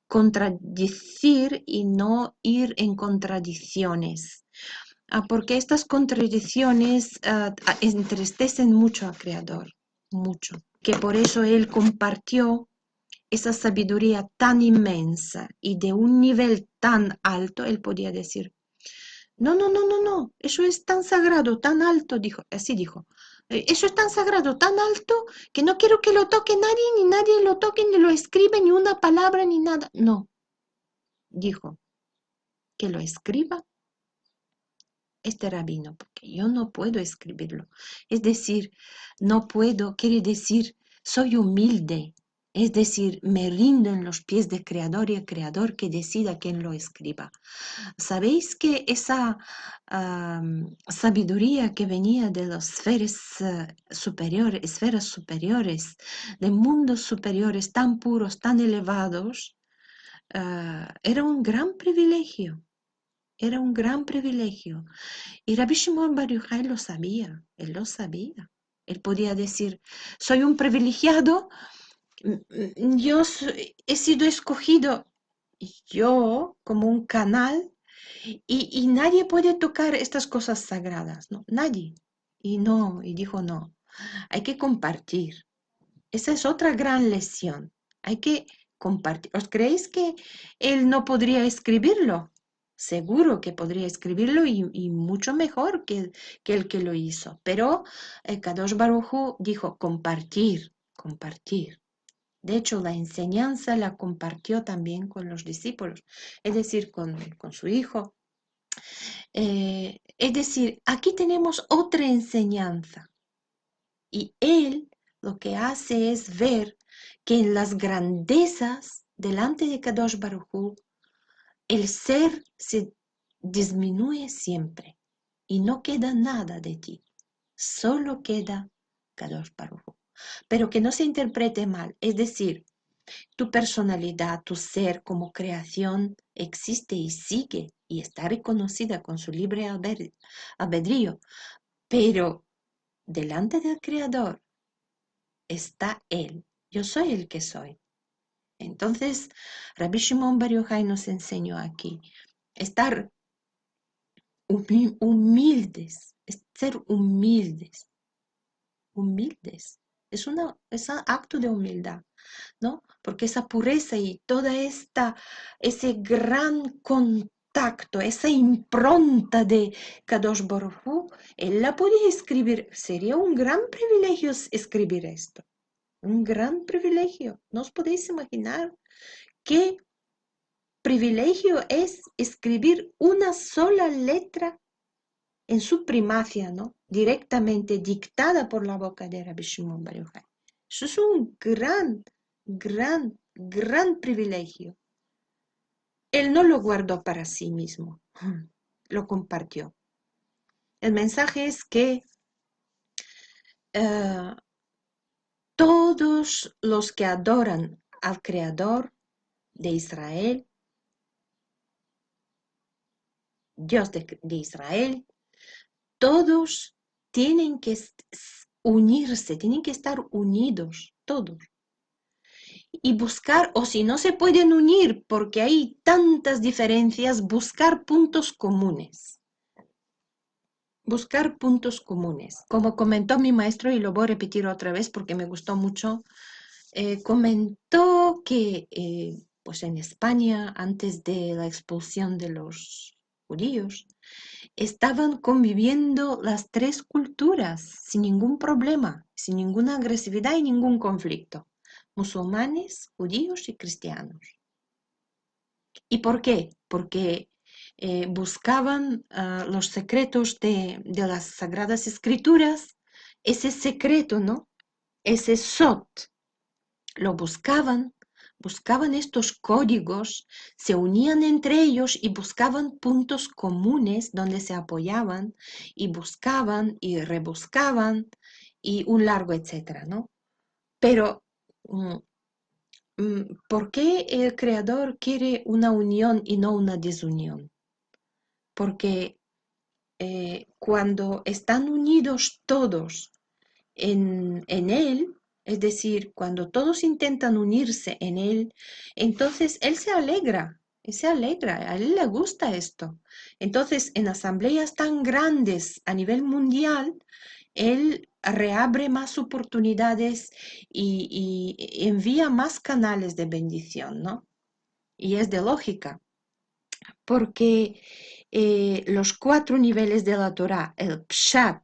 contradecir y no ir en contradicciones. Porque estas contradicciones entristecen mucho al Creador, mucho. Que por eso Él compartió esa sabiduría tan inmensa y de un nivel tan alto, Él podía decir, no, no, no, no, no, eso es tan sagrado, tan alto, dijo, así dijo. Eso es tan sagrado, tan alto, que no quiero que lo toque nadie, ni nadie lo toque, ni lo escribe, ni una palabra, ni nada. No, dijo, que lo escriba este rabino, porque yo no puedo escribirlo. Es decir, no puedo, quiere decir, soy humilde. Es decir, me rindo en los pies del Creador y el Creador que decida quién lo escriba. ¿Sabéis que esa sabiduría que venía de las esferas superiores, de mundos superiores tan puros, tan elevados, era un gran privilegio? Era un gran privilegio. Y Rabbi Shimon Bar Yochai lo sabía, él lo sabía. Él podía decir, soy un privilegiado, yo he sido escogido, yo como un canal, y nadie puede tocar estas cosas sagradas, ¿no? Nadie. Y no, y dijo no, hay que compartir. Esa es otra gran lección. Hay que compartir. ¿Os creéis que él no podría escribirlo? Seguro que podría escribirlo y mucho mejor que el que lo hizo. Pero Kadosh Baruj Hu dijo compartir, compartir. De hecho, la enseñanza la compartió también con los discípulos, es decir, con su hijo. Es decir, aquí tenemos otra enseñanza. Y él lo que hace es ver que en las grandezas delante de Kadosh Baruj Hu, el ser se disminuye siempre y no queda nada de ti, solo queda Kadosh Baruj Hu. Pero que no se interprete mal, es decir, tu personalidad, tu ser como creación existe y sigue y está reconocida con su libre albedrío, pero delante del Creador está Él. Yo soy el que soy. Entonces, Rabbi Shimon Bar Yochai nos enseñó aquí estar humildes, ser humildes, humildes. Es un acto de humildad, ¿no? Porque esa pureza y toda ese gran contacto, esa impronta de Kadosh Baruj Hu, él la podía escribir. Sería un gran privilegio escribir esto. Un gran privilegio. ¿No os podéis imaginar qué privilegio es escribir una sola letra en su primacia, ¿no? Directamente dictada por la boca de Rabbi Shimon Bar Yochai? Eso es un gran, gran, gran privilegio. Él no lo guardó para sí mismo, lo compartió. El mensaje es que todos los que adoran al Creador de Israel, Dios de Israel, todos tienen que unirse, tienen que estar unidos, todos. Y buscar, o si no se pueden unir porque hay tantas diferencias, buscar puntos comunes. Buscar puntos comunes. Como comentó mi maestro, y lo voy a repetir otra vez porque me gustó mucho, comentó que pues en España, antes de la expulsión de los judíos, estaban conviviendo las tres culturas sin ningún problema, sin ninguna agresividad y ningún conflicto. Musulmanes, judíos y cristianos. ¿Y por qué? Porque buscaban los secretos de las Sagradas Escrituras, ese secreto, ¿no? Ese sot, lo buscaban estos códigos, se unían entre ellos y buscaban puntos comunes donde se apoyaban y buscaban y rebuscaban y un largo etcétera, ¿no? Pero, ¿por qué el Creador quiere una unión y no una desunión? Porque cuando están unidos todos en Él, es decir, cuando todos intentan unirse en Él, entonces Él se alegra. y se alegra, a él le gusta esto. Entonces, en asambleas tan grandes a nivel mundial, él reabre más oportunidades y envía más canales de bendición, ¿no? Y es de lógica, porque los 4 niveles de la Torah, el Pshat,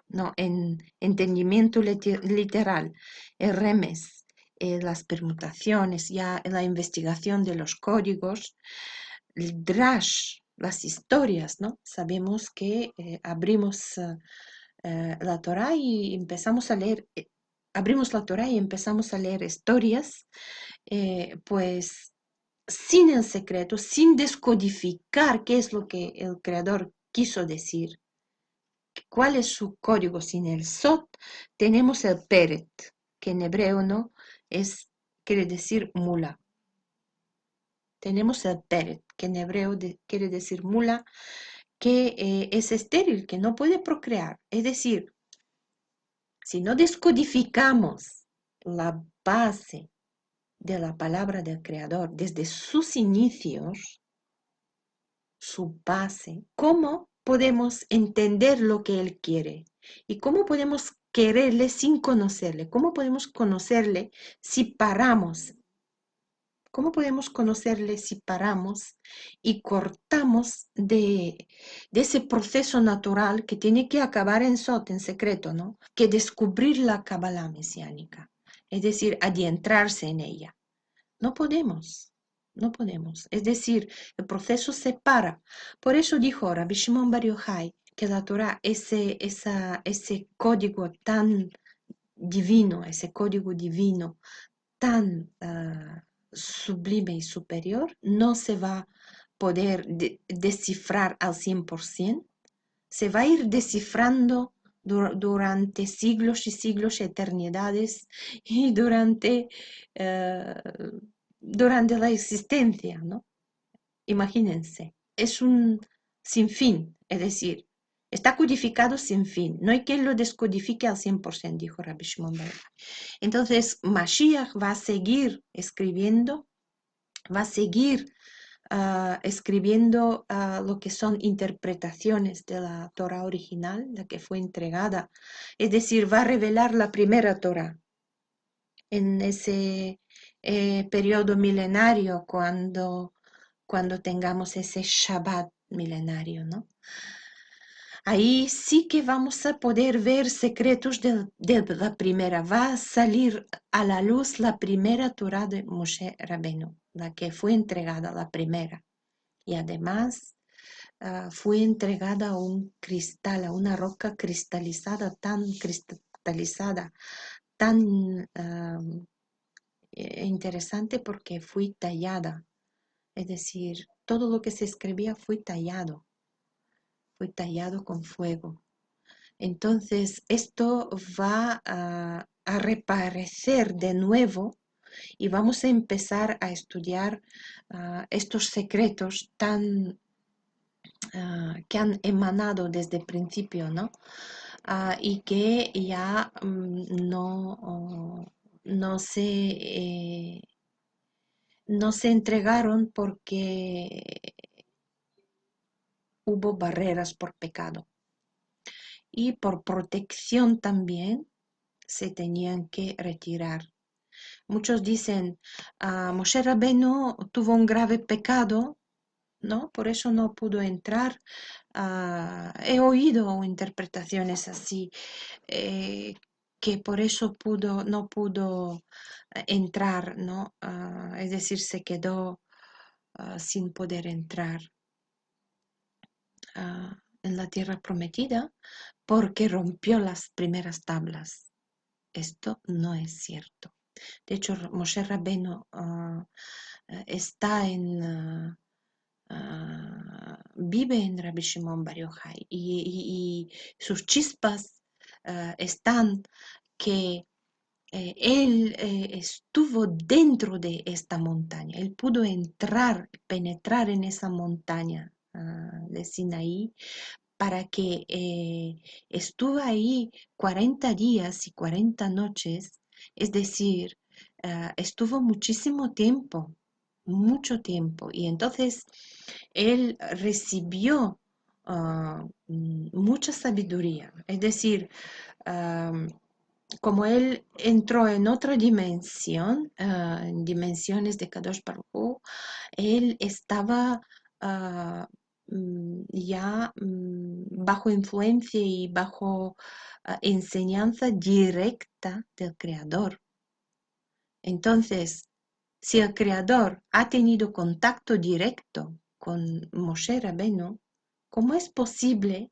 ¿no? En entendimiento literal, el Remes, las permutaciones, ya en la investigación de los códigos, el Drash, las historias, ¿no? Sabemos que abrimos la Torah y empezamos a leer, abrimos la Torah y empezamos a leer historias, pues sin el secreto, sin descodificar qué es lo que el creador quiso decir, cuál es su código sin el sot, tenemos el peret, que en hebreo no es, quiere decir mula. Tenemos el peret, que en hebreo quiere decir mula, que es estéril, que no puede procrear. Es decir, si no descodificamos la base de la palabra del creador desde sus inicios, su base, ¿cómo podemos entender lo que él quiere? ¿Y cómo podemos quererle sin conocerle? ¿Cómo podemos conocerle si paramos? ¿Cómo podemos conocerle si paramos y cortamos de ese proceso natural que tiene que acabar en Sot, en secreto, ¿no? Que descubrir la Kabbalah mesiánica, es decir, adentrarse en ella. No podemos, no podemos. Es decir, el proceso se para. Por eso dijo Rabbi Shimon Bar Yochai que la Torah, ese código tan divino, ese código divino tan sublime y superior, no se va a poder descifrar al 100%. Se va a ir descifrando durante siglos y siglos, eternidades y eh, durante la existencia, ¿no? Imagínense, es un sinfín, es decir, está codificado sin fin. No hay quien lo descodifique al 100%, dijo Rabbi Shimon Bar Yochai. Entonces, Mashiach va a seguir escribiendo, va a seguir escribiendo lo que son interpretaciones de la Torah original, la que fue entregada. Es decir, va a revelar la primera Torah en ese periodo milenario cuando tengamos ese Shabbat milenario, ¿no? Ahí sí que vamos a poder ver secretos de la primera. Va a salir a la luz la primera Torah de Moshe Rabbeinu, la que fue entregada, la primera. Y además fue entregada a un cristal, a una roca cristalizada, tan interesante porque fue tallada. Es decir, todo lo que se escribía fue tallado con fuego. Entonces, esto va a reaparecer de nuevo y vamos a empezar a estudiar estos secretos que han emanado desde el principio, ¿no? Y que ya no se entregaron porque hubo barreras por pecado. Y por protección también se tenían que retirar. Muchos dicen, Moshe Rabbeinu tuvo un grave pecado, ¿no? Por eso no pudo entrar. He oído interpretaciones así, que por eso no pudo entrar, ¿no? Es decir, se quedó sin poder entrar en la tierra prometida porque rompió las primeras tablas. Esto no es cierto. De hecho, Moshe Rabbeinu vive en Rabbi Shimon Bar Yochai y sus chispas están que él estuvo dentro de esta montaña, él pudo penetrar en esa montaña de Sinaí para que estuvo ahí 40 días y 40 noches, es decir, estuvo muchísimo tiempo mucho tiempo. Y entonces él recibió mucha sabiduría. Es decir, am, como él entró en otra dimensión, en dimensiones de Kadosh Baruj Hu, él estaba ya bajo influencia y bajo enseñanza directa del Creador. Entonces, si el Creador ha tenido contacto directo con Moshe Rabbeinu, ¿cómo es posible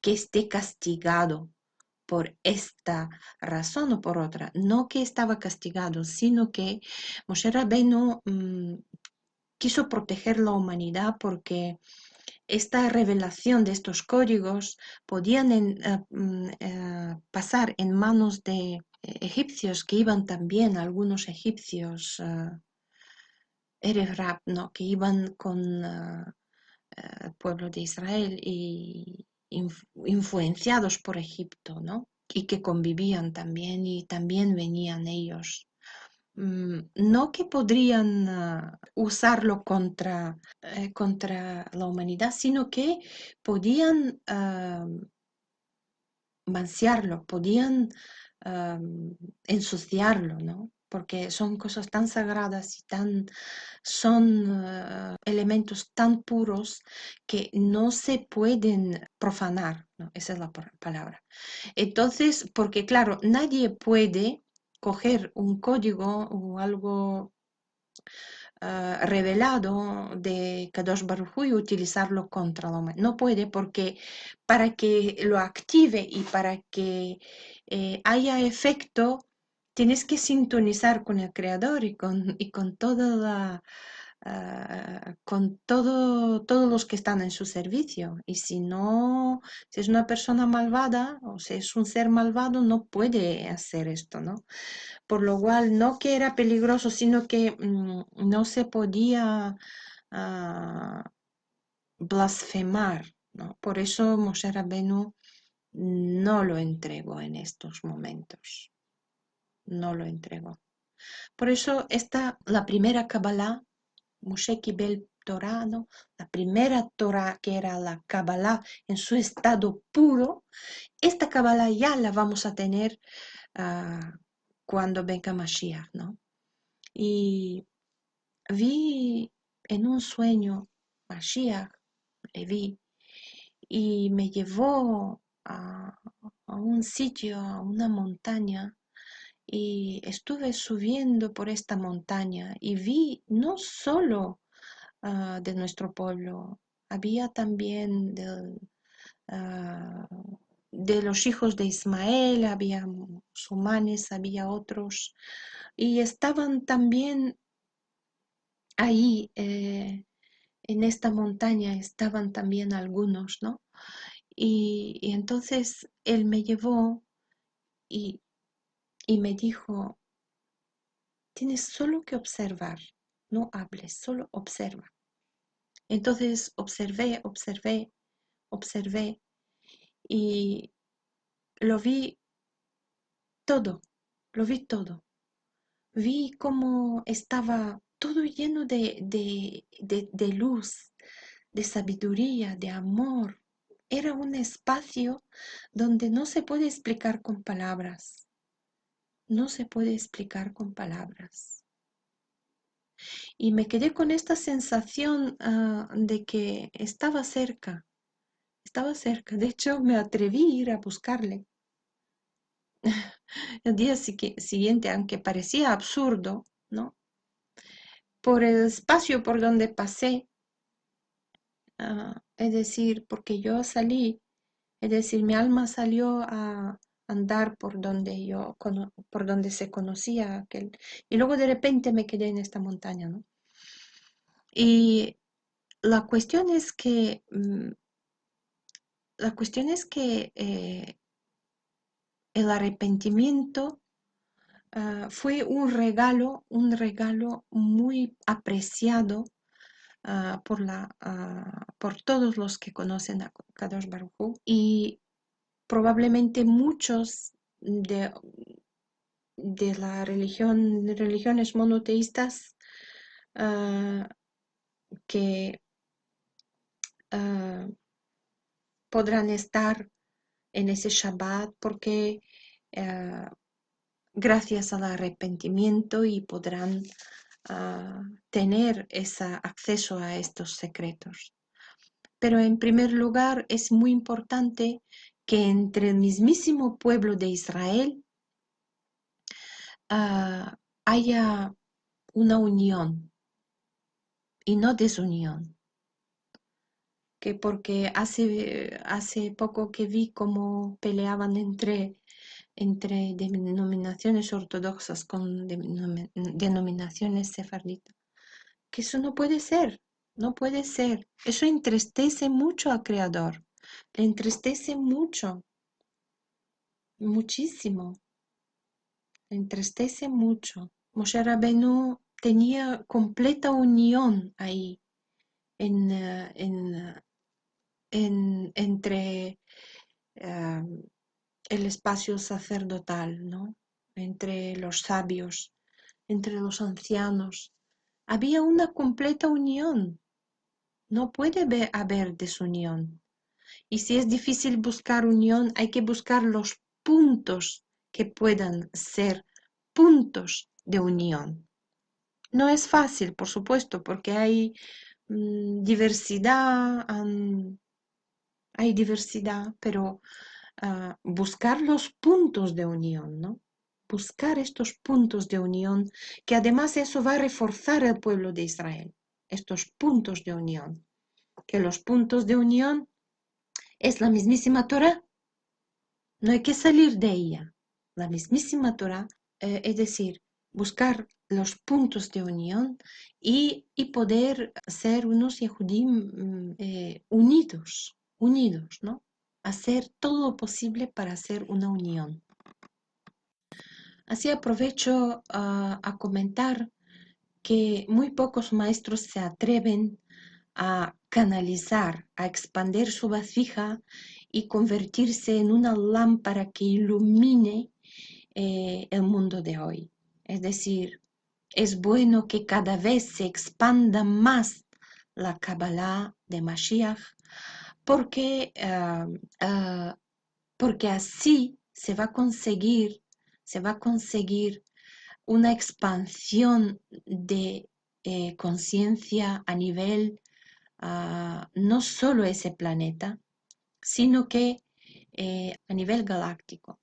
que esté castigado por esta razón o por otra? No que estaba castigado, sino que Moshe Rabbeinu quiso proteger la humanidad porque esta revelación de estos códigos podían pasar en manos de egipcios que iban también, algunos egipcios, Erev Rab, ¿no? Que iban con el pueblo de Israel y influenciados por Egipto, ¿no? Y que convivían también y también venían ellos. No que podrían usarlo contra la humanidad, sino que podían manciarlo, podían ensuciarlo, ¿no? Porque son cosas tan sagradas y son elementos tan puros que no se pueden profanar, ¿no? Esa es la palabra. Entonces, porque claro, nadie puede coger un código o algo revelado de Kadosh Baruj Hu y utilizarlo contra la humanidad. No puede porque para que lo active y para que haya efecto, tienes que sintonizar con el Creador y con toda con todos los que están en su servicio. Y si no, si es una persona malvada o si es un ser malvado, no puede hacer esto, ¿no? Por lo cual no que era peligroso, sino que no se podía ah, blasfemar, ¿no? Por eso Moshe Rabbeinu no lo entregó en estos momentos, no lo entregó. Por eso la primera Kabbalah, Moshe Kibel Torah, ¿no? La primera Torah que era la Kabbalah en su estado puro, esta Kabbalah ya la vamos a tener cuando venga Mashiach, ¿no? Y vi en un sueño Mashiach, le vi, y me llevó a un sitio, a una montaña, y estuve subiendo por esta montaña y vi no solo de nuestro pueblo, había también de los hijos de Ismael, había musulmanes, había otros, y estaban también ahí, en esta montaña, estaban también algunos, ¿no? Y entonces él me llevó y, y me dijo, tienes solo que observar, no hables, solo observa. Entonces observé y lo vi todo, lo vi todo. Vi cómo estaba todo lleno de luz, de sabiduría, de amor. Era un espacio donde no se puede explicar con palabras. No se puede explicar con palabras. Y me quedé con esta sensación de que estaba cerca, estaba cerca. De hecho, me atreví a ir a buscarle. El día siguiente, aunque parecía absurdo, ¿no? Por el espacio por donde pasé, es decir, porque yo salí, es decir, mi alma salió a andar por donde se conocía aquel, y luego de repente me quedé en esta montaña, ¿no? Y la cuestión es que, el arrepentimiento fue un regalo muy apreciado por todos los que conocen a Kadosh Baruj Hu, y probablemente muchos de religiones monoteístas ah, que ah, podrán estar en ese Shabbat porque ah, gracias al arrepentimiento y podrán tener ese acceso a estos secretos. Pero en primer lugar es muy importante que entre el mismísimo pueblo de Israel haya una unión y no desunión. Que porque hace poco que vi cómo peleaban entre denominaciones ortodoxas con denominaciones sefarditas. Que eso no puede ser, no puede ser. Eso entristece mucho al Creador, le entristece mucho, muchísimo, le entristece mucho. Moshe Rabbeinu tenía completa unión ahí entre eh, el espacio sacerdotal, ¿no? Entre los sabios, entre los ancianos. Había una completa unión. No puede haber desunión. Y si es difícil buscar unión, hay que buscar los puntos que puedan ser puntos de unión. No es fácil, por supuesto, porque hay diversidad, pero buscar los puntos de unión, ¿no? Buscar estos puntos de unión, que además eso va a reforzar el pueblo de Israel, estos puntos de unión, que los puntos de unión es la mismísima Torah, no hay que salir de ella, la mismísima Torah, es decir, buscar los puntos de unión y poder ser unos Yehudim unidos, ¿no? Hacer todo lo posible para hacer una unión. Así aprovecho a comentar que muy pocos maestros se atreven a canalizar, a expandir su vasija y convertirse en una lámpara que ilumine el mundo de hoy. Es decir, es bueno que cada vez se expanda más la Kabbalah de Mashiach porque, porque así se va a conseguir una expansión de conciencia a nivel no solo ese planeta, sino que a nivel galáctico.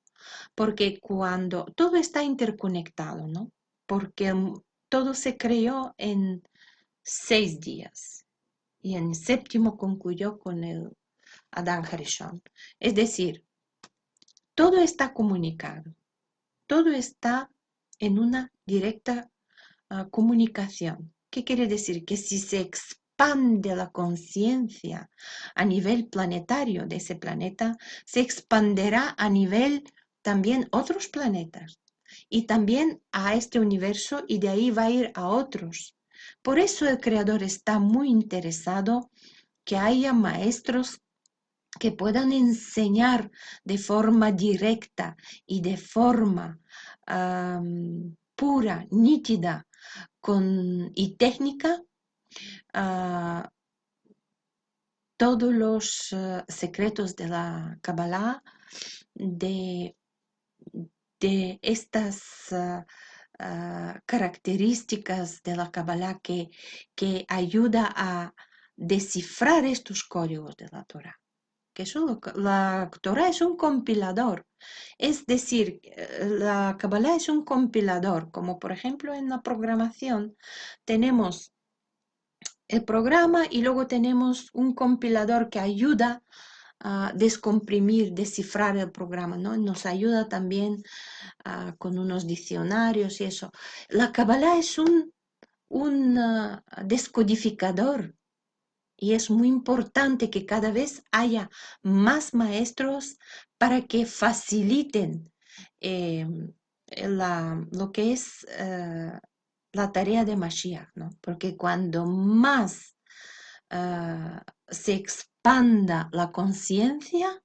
Porque cuando todo está interconectado, ¿no? Porque todo se creó en 6 días y en el séptimo concluyó con el Adán Harishon. Es decir, todo está comunicado, todo está en una directa comunicación. ¿Qué quiere decir? Que si se expande la conciencia a nivel planetario de ese planeta, se expanderá a nivel también otros planetas y también a este universo y de ahí va a ir a otros. Por eso el Creador está muy interesado que haya maestros que puedan enseñar de forma directa y de forma pura, nítida y técnica todos los secretos de la Kabbalah, de estas características de la Kabbalah que ayuda a descifrar estos códigos de la Torah. Que la Torah es un compilador, es decir, la Kabbalah es un compilador, como por ejemplo en la programación tenemos el programa y luego tenemos un compilador que ayuda a descomprimir, descifrar el programa, ¿no? Nos ayuda también con unos diccionarios y eso. La Kabbalah es un descodificador y es muy importante que cada vez haya más maestros para que faciliten lo que es la tarea de Mashiach, ¿no? Porque cuando más se expanda la conciencia,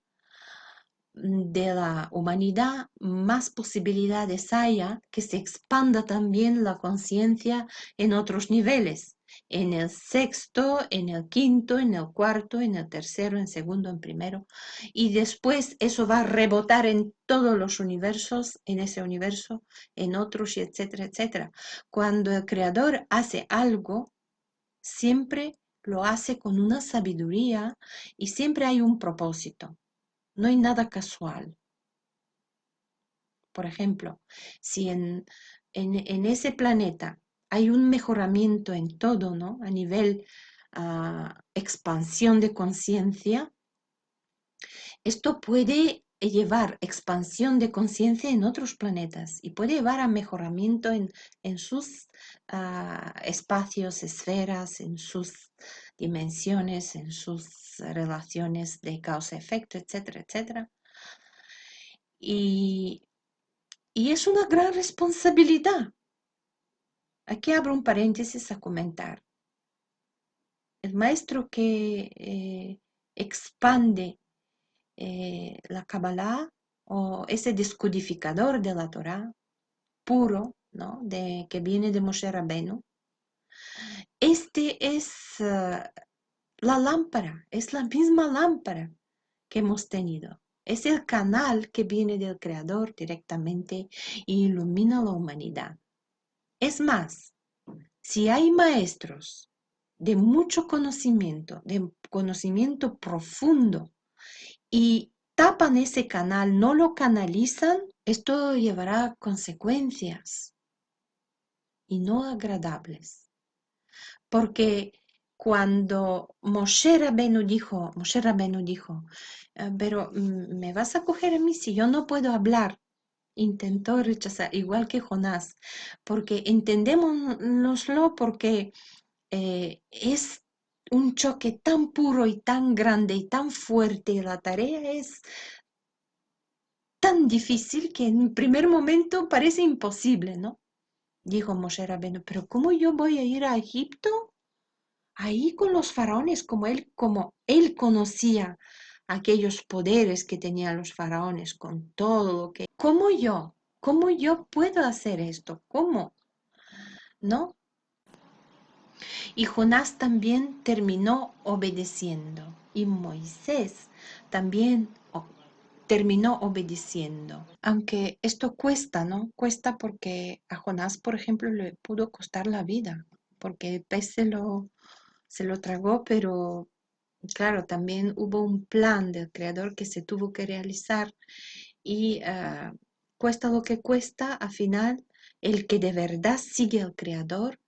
de la humanidad, más posibilidades haya que se expanda también la conciencia en otros niveles, en el sexto, en el quinto, en el cuarto, en el tercero, en segundo, en primero, y después eso va a rebotar en todos los universos, en ese universo, en otros, y etcétera, etcétera. Cuando el creador hace algo, siempre lo hace con una sabiduría y siempre hay un propósito. No hay nada casual. Por ejemplo, si en ese planeta hay un mejoramiento en todo, ¿no? A nivel expansión de conciencia, esto puede llevar expansión de conciencia en otros planetas y puede llevar a mejoramiento en sus espacios, esferas, en sus dimensiones, en sus relaciones de causa-efecto, etcétera, etcétera. Y es una gran responsabilidad. Aquí abro un paréntesis a comentar. El maestro que expande la Kabbalah o ese descodificador de la Torah puro, ¿no? Que viene de Moshe Rabbeinu, este es la lámpara, es la misma lámpara que hemos tenido. Es el canal que viene del Creador directamente y ilumina la humanidad. Es más, si hay maestros de mucho conocimiento, de conocimiento profundo, y tapan ese canal, no lo canalizan, esto llevará a consecuencias y no agradables. Porque cuando Moshe Rabbeinu dijo, pero ¿me vas a coger a mí si yo no puedo hablar? Intentó rechazar, igual que Jonás, porque entendémoslo porque es un choque tan puro y tan grande y tan fuerte, la tarea es tan difícil que en primer momento parece imposible, ¿no? Dijo Moshe Rabbeinu, pero ¿cómo yo voy a ir a Egipto? Ahí con los faraones, como él conocía aquellos poderes que tenían los faraones, con todo lo que... ¿Cómo yo puedo hacer esto? ¿Cómo? ¿No? Y Jonás también terminó obedeciendo. Y Moisés también terminó obedeciendo. Aunque esto cuesta, ¿no? Cuesta porque a Jonás, por ejemplo, le pudo costar la vida, porque el pez se lo tragó, pero claro, también hubo un plan del creador que se tuvo que realizar y cuesta lo que cuesta, al final, el que de verdad sigue al creador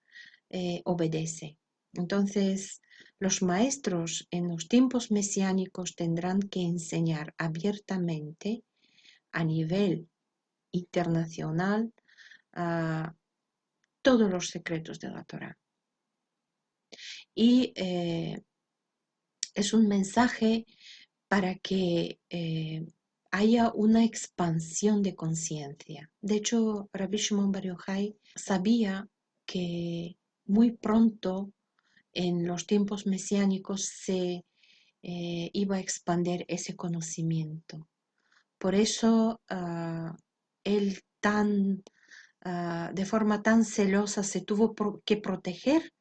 obedece. Entonces, los maestros en los tiempos mesiánicos tendrán que enseñar abiertamente a nivel internacional todos los secretos de la Torah. Y es un mensaje para que haya una expansión de conciencia. De hecho, Rabbi Shimon Bar Yochai sabía que muy pronto en los tiempos mesiánicos se iba a expandir ese conocimiento. Por eso él de forma tan celosa se tuvo que proteger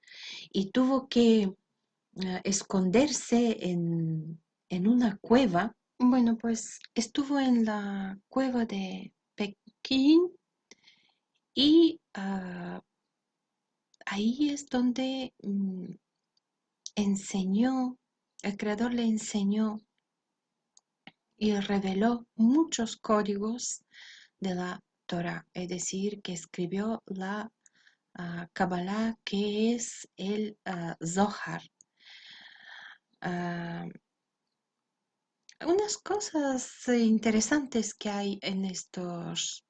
y tuvo que esconderse en una cueva. Bueno, pues estuvo en la cueva de Pekín y ahí es donde el creador le enseñó y reveló muchos códigos de la Torah, es decir, que escribió la Kabbalah, que es el Zohar. Unas cosas interesantes que hay en estos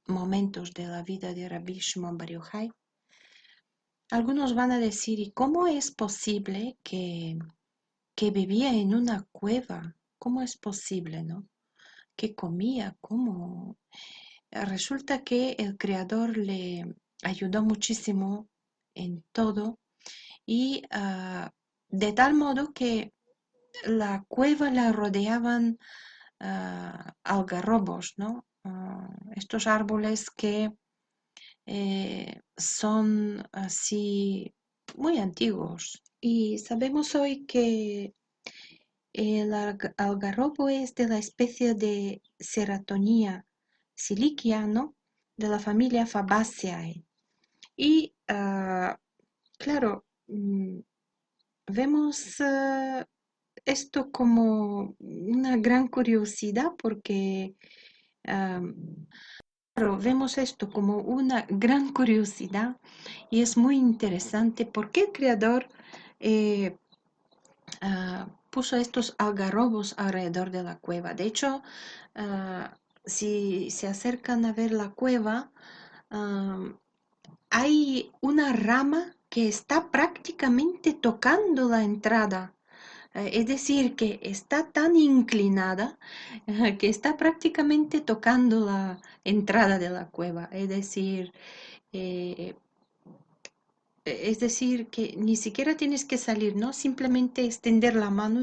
momentos de la vida de Rabbi Shimon Bar Yochai. Algunos van a decir, ¿y cómo es posible que vivía en una cueva? ¿Cómo es posible, no? ¿Qué comía? ¿Cómo? Resulta que el Creador le ayudó muchísimo en todo y de tal modo que la cueva la rodeaban algarrobos, ¿no? Estos árboles que son así muy antiguos. Y sabemos hoy que el algarrobo es de la especie de Serratonia silicia, ¿no? De la familia Fabaceae. Y claro, vemos esto como una gran curiosidad porque claro, vemos esto como una gran curiosidad y es muy interesante porque el creador eh, puso estos algarrobos alrededor de la cueva. De hecho, si se acercan a ver la cueva, ah, hay una rama que está prácticamente tocando la entrada. Es decir, que está tan inclinada que está prácticamente tocando la entrada de la cueva. Eh, es decir, que ni siquiera tienes que salir, ¿no? Simplemente extender la mano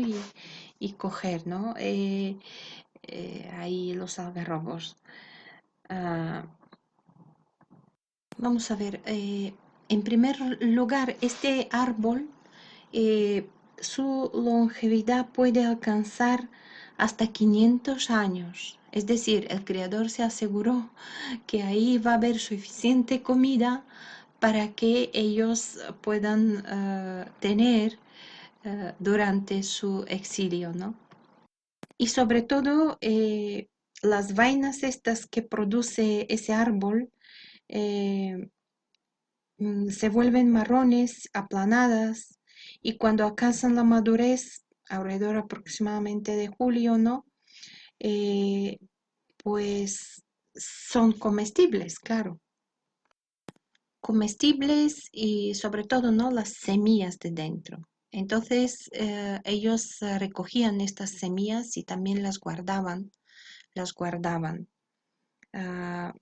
y coger, ¿no? Ahí los algarrobos. Ah, vamos a ver. En primer lugar, este árbol, eh, su longevidad puede alcanzar hasta 500 años. Es decir, el creador se aseguró que ahí va a haber suficiente comida para que ellos puedan tener durante su exilio, ¿no? Y sobre todo, las vainas estas que produce ese árbol eh, se vuelven marrones, aplanadas, y cuando alcanzan la madurez, alrededor aproximadamente de julio, ¿no? Eh, pues son comestibles, claro. Comestibles y sobre todo, ¿no? Las semillas de dentro. Entonces, ellos recogían estas semillas y también las guardaban, las guardaban. Ah,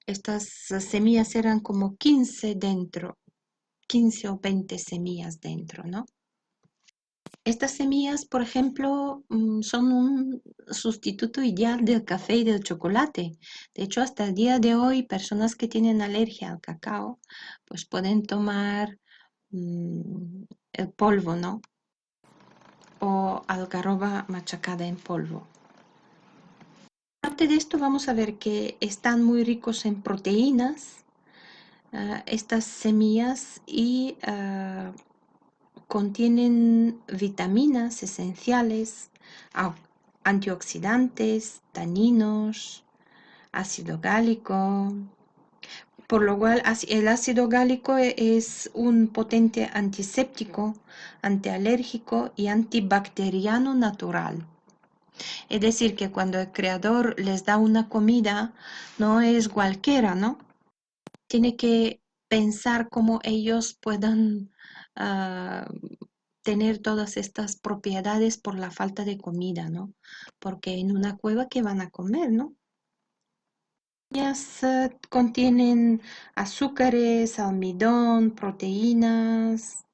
estas semillas eran como 15 dentro, 15 o 20 semillas dentro, ¿no? Estas semillas, por ejemplo, son un sustituto ideal del café y del chocolate. De hecho, hasta el día de hoy, personas que tienen alergia al cacao, pues pueden tomar el polvo, ¿no? O algarroba machacada en polvo. Aparte de esto, vamos a ver que están muy ricos en proteínas, estas semillas, y contienen vitaminas esenciales, antioxidantes, taninos, ácido gálico, por lo cual el ácido gálico es un potente antiséptico, antialérgico y antibacteriano natural. Es decir, que cuando el creador les da una comida, no es cualquiera, ¿no? Tiene que pensar cómo ellos puedan ah, tener todas estas propiedades por la falta de comida, ¿no? Porque en una cueva, ¿qué van a comer, no? Ellas contienen azúcares, almidón, proteínas,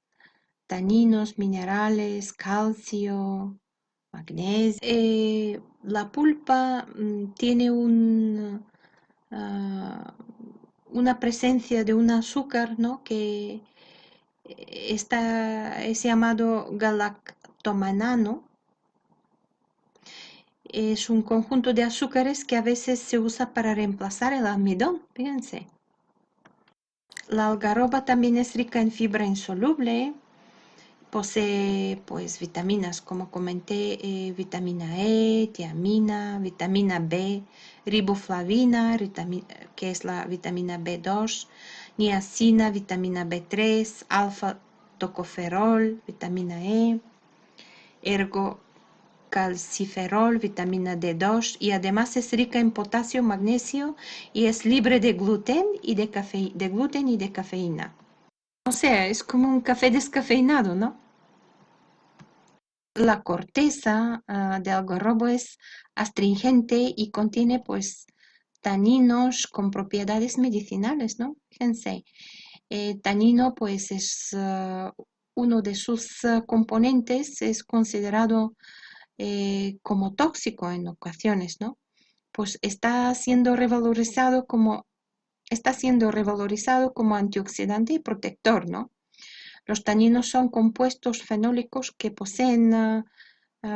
taninos, minerales, calcio, magnesio. La pulpa tiene ah, una presencia de un azúcar, ¿no? Que es llamado galactomanano. Es un conjunto de azúcares que a veces se usa para reemplazar el almidón, fíjense. La algarroba también es rica en fibra insoluble, posee pues vitaminas, como comenté, vitamina E, tiamina, vitamina B, riboflavina, que es la vitamina B2, niacina, vitamina B3, alfa tocoferol, vitamina E, ergocalciferol, vitamina D2, y además es rica en potasio, magnesio, y es libre de gluten y de gluten y de cafeína. O sea, es como un café descafeinado, ¿no? La corteza de algarrobo es astringente y contiene pues taninos con propiedades medicinales, ¿no? Fíjense, tanino pues es uno de sus componentes es considerado como tóxico en ocasiones, ¿no? Pues está siendo revalorizado como antioxidante y protector, ¿no? Los taninos son compuestos fenólicos que poseen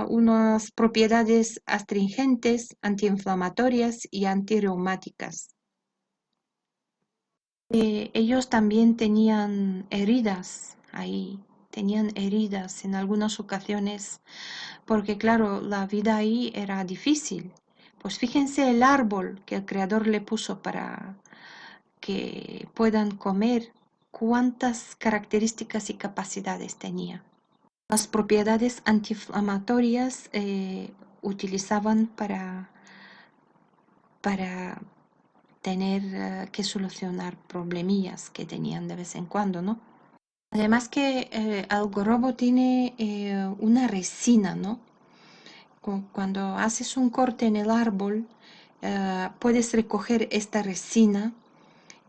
unas propiedades astringentes, antiinflamatorias y antirreumáticas. Ellos también tenían heridas ahí, tenían heridas en algunas ocasiones, porque claro, la vida ahí era difícil. Pues fíjense el árbol que el creador le puso para que puedan comer, cuántas características y capacidades tenía. Las propiedades antiinflamatorias utilizaban para tener que solucionar problemillas que tenían de vez en cuando, ¿no? Además que el algarrobo tiene una resina, ¿no? Cuando haces un corte en el árbol, puedes recoger esta resina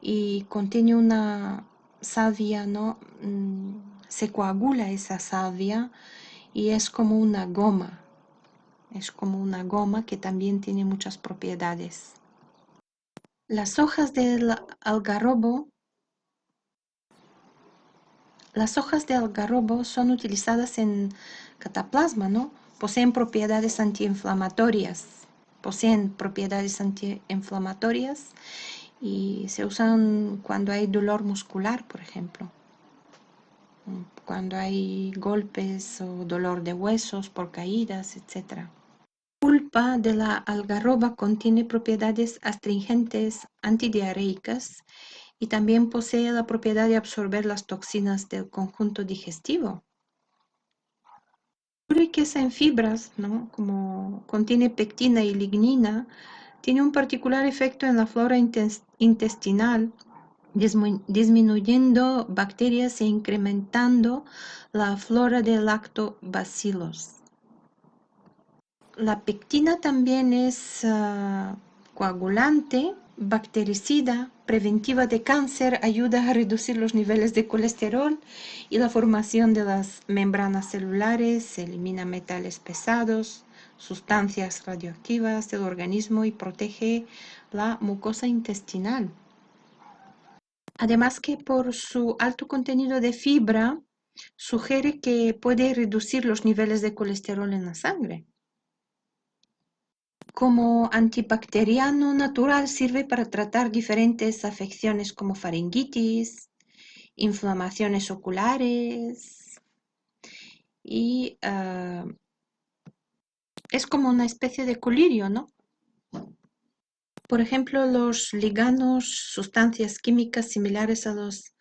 y contiene una salvia, ¿no? Se coagula esa salvia y es como una goma. Es como una goma que también tiene muchas propiedades. Las hojas del algarrobo, las hojas de algarrobo son utilizadas en cataplasma, ¿no? Poseen propiedades antiinflamatorias y se usan cuando hay dolor muscular, por ejemplo, cuando hay golpes o dolor de huesos por caídas, etc. La pulpa de la algarroba contiene propiedades astringentes, antidiarreicas y también posee la propiedad de absorber las toxinas del conjunto digestivo. Muy riqueza en fibras, ¿no? Como contiene pectina y lignina, tiene un particular efecto en la flora intestinal, disminuyendo bacterias e incrementando la flora de lactobacilos. La pectina también es coagulante, bactericida, preventiva de cáncer, ayuda a reducir los niveles de colesterol y la formación de las membranas celulares, elimina metales pesados, sustancias radioactivas del organismo y protege la mucosa intestinal. Además que por su alto contenido de fibra, sugiere que puede reducir los niveles de colesterol en la sangre. Como antibacteriano natural sirve para tratar diferentes afecciones como faringitis, inflamaciones oculares y es como una especie de colirio, ¿no? Por ejemplo, los liganos, sustancias químicas similares a los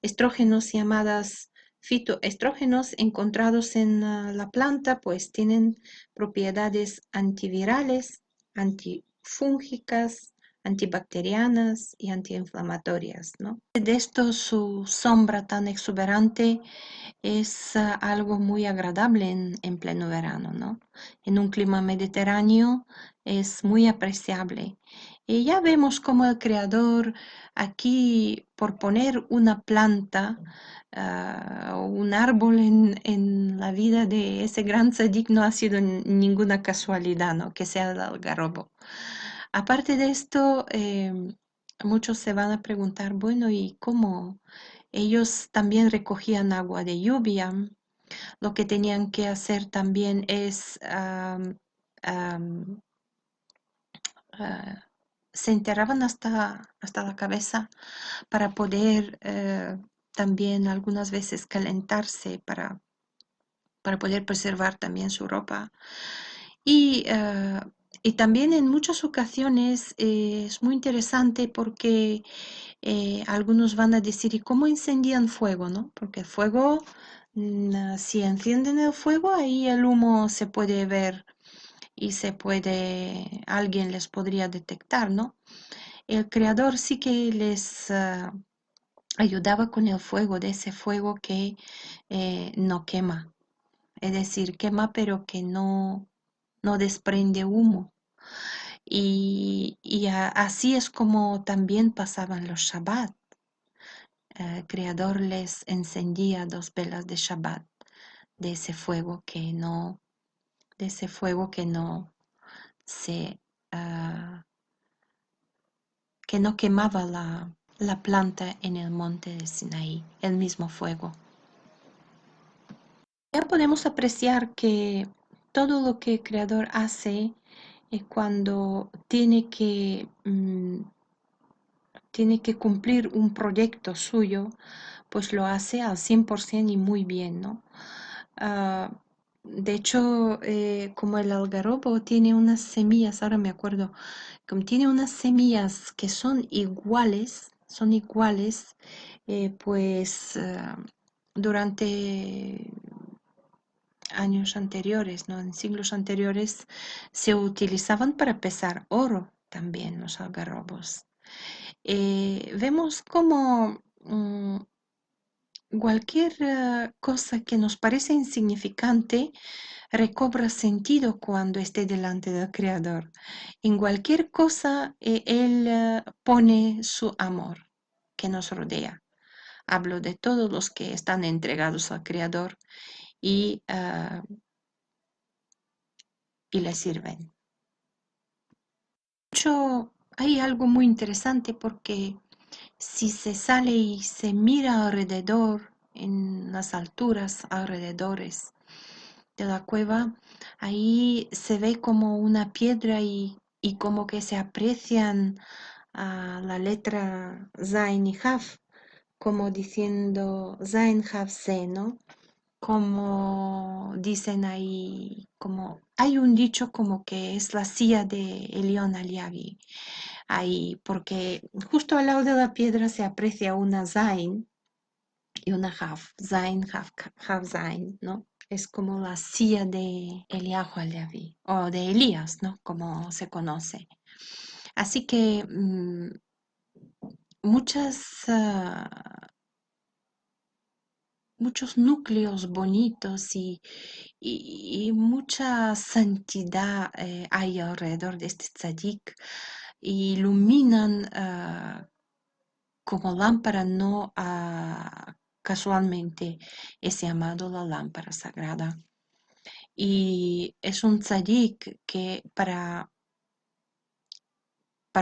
estrógenos llamadas fitoestrógenos encontrados en la planta, pues tienen propiedades antivirales, antifúngicas, antibacterianas y antiinflamatorias, ¿no? De esto su sombra tan exuberante es algo muy agradable en pleno verano, ¿no? En un clima mediterráneo es muy apreciable. Y ya vemos cómo el creador aquí, por poner una planta o un árbol en la vida de ese gran tzadik, no ha sido ninguna casualidad, ¿no? Que sea el algarrobo. Aparte de esto, muchos se van a preguntar, bueno, ¿y cómo? Ellos también recogían agua de lluvia. Lo que tenían que hacer también es am, ah, se enterraban hasta la cabeza para poder también algunas veces calentarse para poder preservar también su ropa. Y, y también en muchas ocasiones es muy interesante porque algunos van a decir, ¿y cómo encendían fuego, no? Porque el fuego, si encienden el fuego, ahí el humo se puede ver y alguien les podría detectar, ¿no? El creador sí que les ayudaba con el fuego, de ese fuego que no quema, es decir, quema pero que no desprende humo. Y así es como también pasaban los Shabbat. Creador les encendía 2 velas de Shabbat, de ese fuego que no, de ese fuego se, ah, que no quemaba la planta en el monte de Sinaí, el mismo fuego. Ya podemos apreciar que todo lo que el Creador hace cuando tiene que cumplir un proyecto suyo, pues lo hace al 100% y muy bien, ¿no? Ah, de hecho, como el algarrobo tiene unas semillas, ahora me acuerdo, como tiene unas semillas que son iguales, pues durante años anteriores, ¿no? En siglos anteriores se utilizaban para pesar oro también los algarrobos. Vemos como cualquier cosa que nos parece insignificante recobra sentido cuando esté delante del Creador. En cualquier cosa Él pone su amor que nos rodea. Hablo de todos los que están entregados al Creador y, y le sirven. De hecho, hay algo muy interesante porque si se sale y se mira alrededor, en las alturas alrededores de la cueva, ahí se ve como una piedra y como que se aprecian la letra Zain y Haf, como diciendo Zain Haf Se, ¿no? Como dicen ahí, como hay un dicho como que es la silla de Elión Aliavi ahí, porque justo al lado de la piedra se aprecia una Zain y una Haf, Zain, Haf Zain, ¿no? Es como la silla de Eliahu Aliavi o de Elías, ¿no? Como se conoce. Así que muchas muchos núcleos bonitos y mucha santidad hay alrededor de este tzadik. Iluminan como lámpara, no casualmente es llamado la lámpara sagrada. Y es un tzadik que para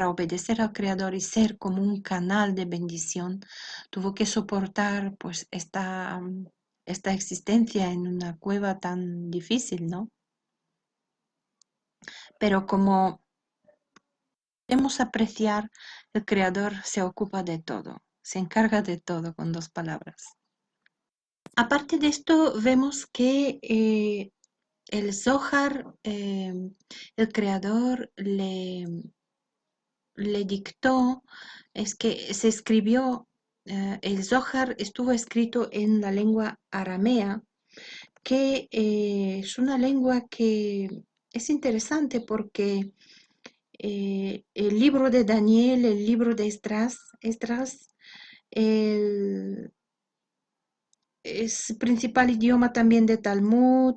obedecer al Creador y ser como un canal de bendición, tuvo que soportar pues esta existencia en una cueva tan difícil, ¿no? Pero como podemos apreciar, el Creador se ocupa de todo, se encarga de todo con 2 palabras. Aparte de esto, vemos que el Zohar, el Creador le dictó, es que se escribió, el Zohar estuvo escrito en la lengua aramea, que es una lengua que es interesante porque el libro de Daniel, el libro de Esdras es principal idioma también de Talmud,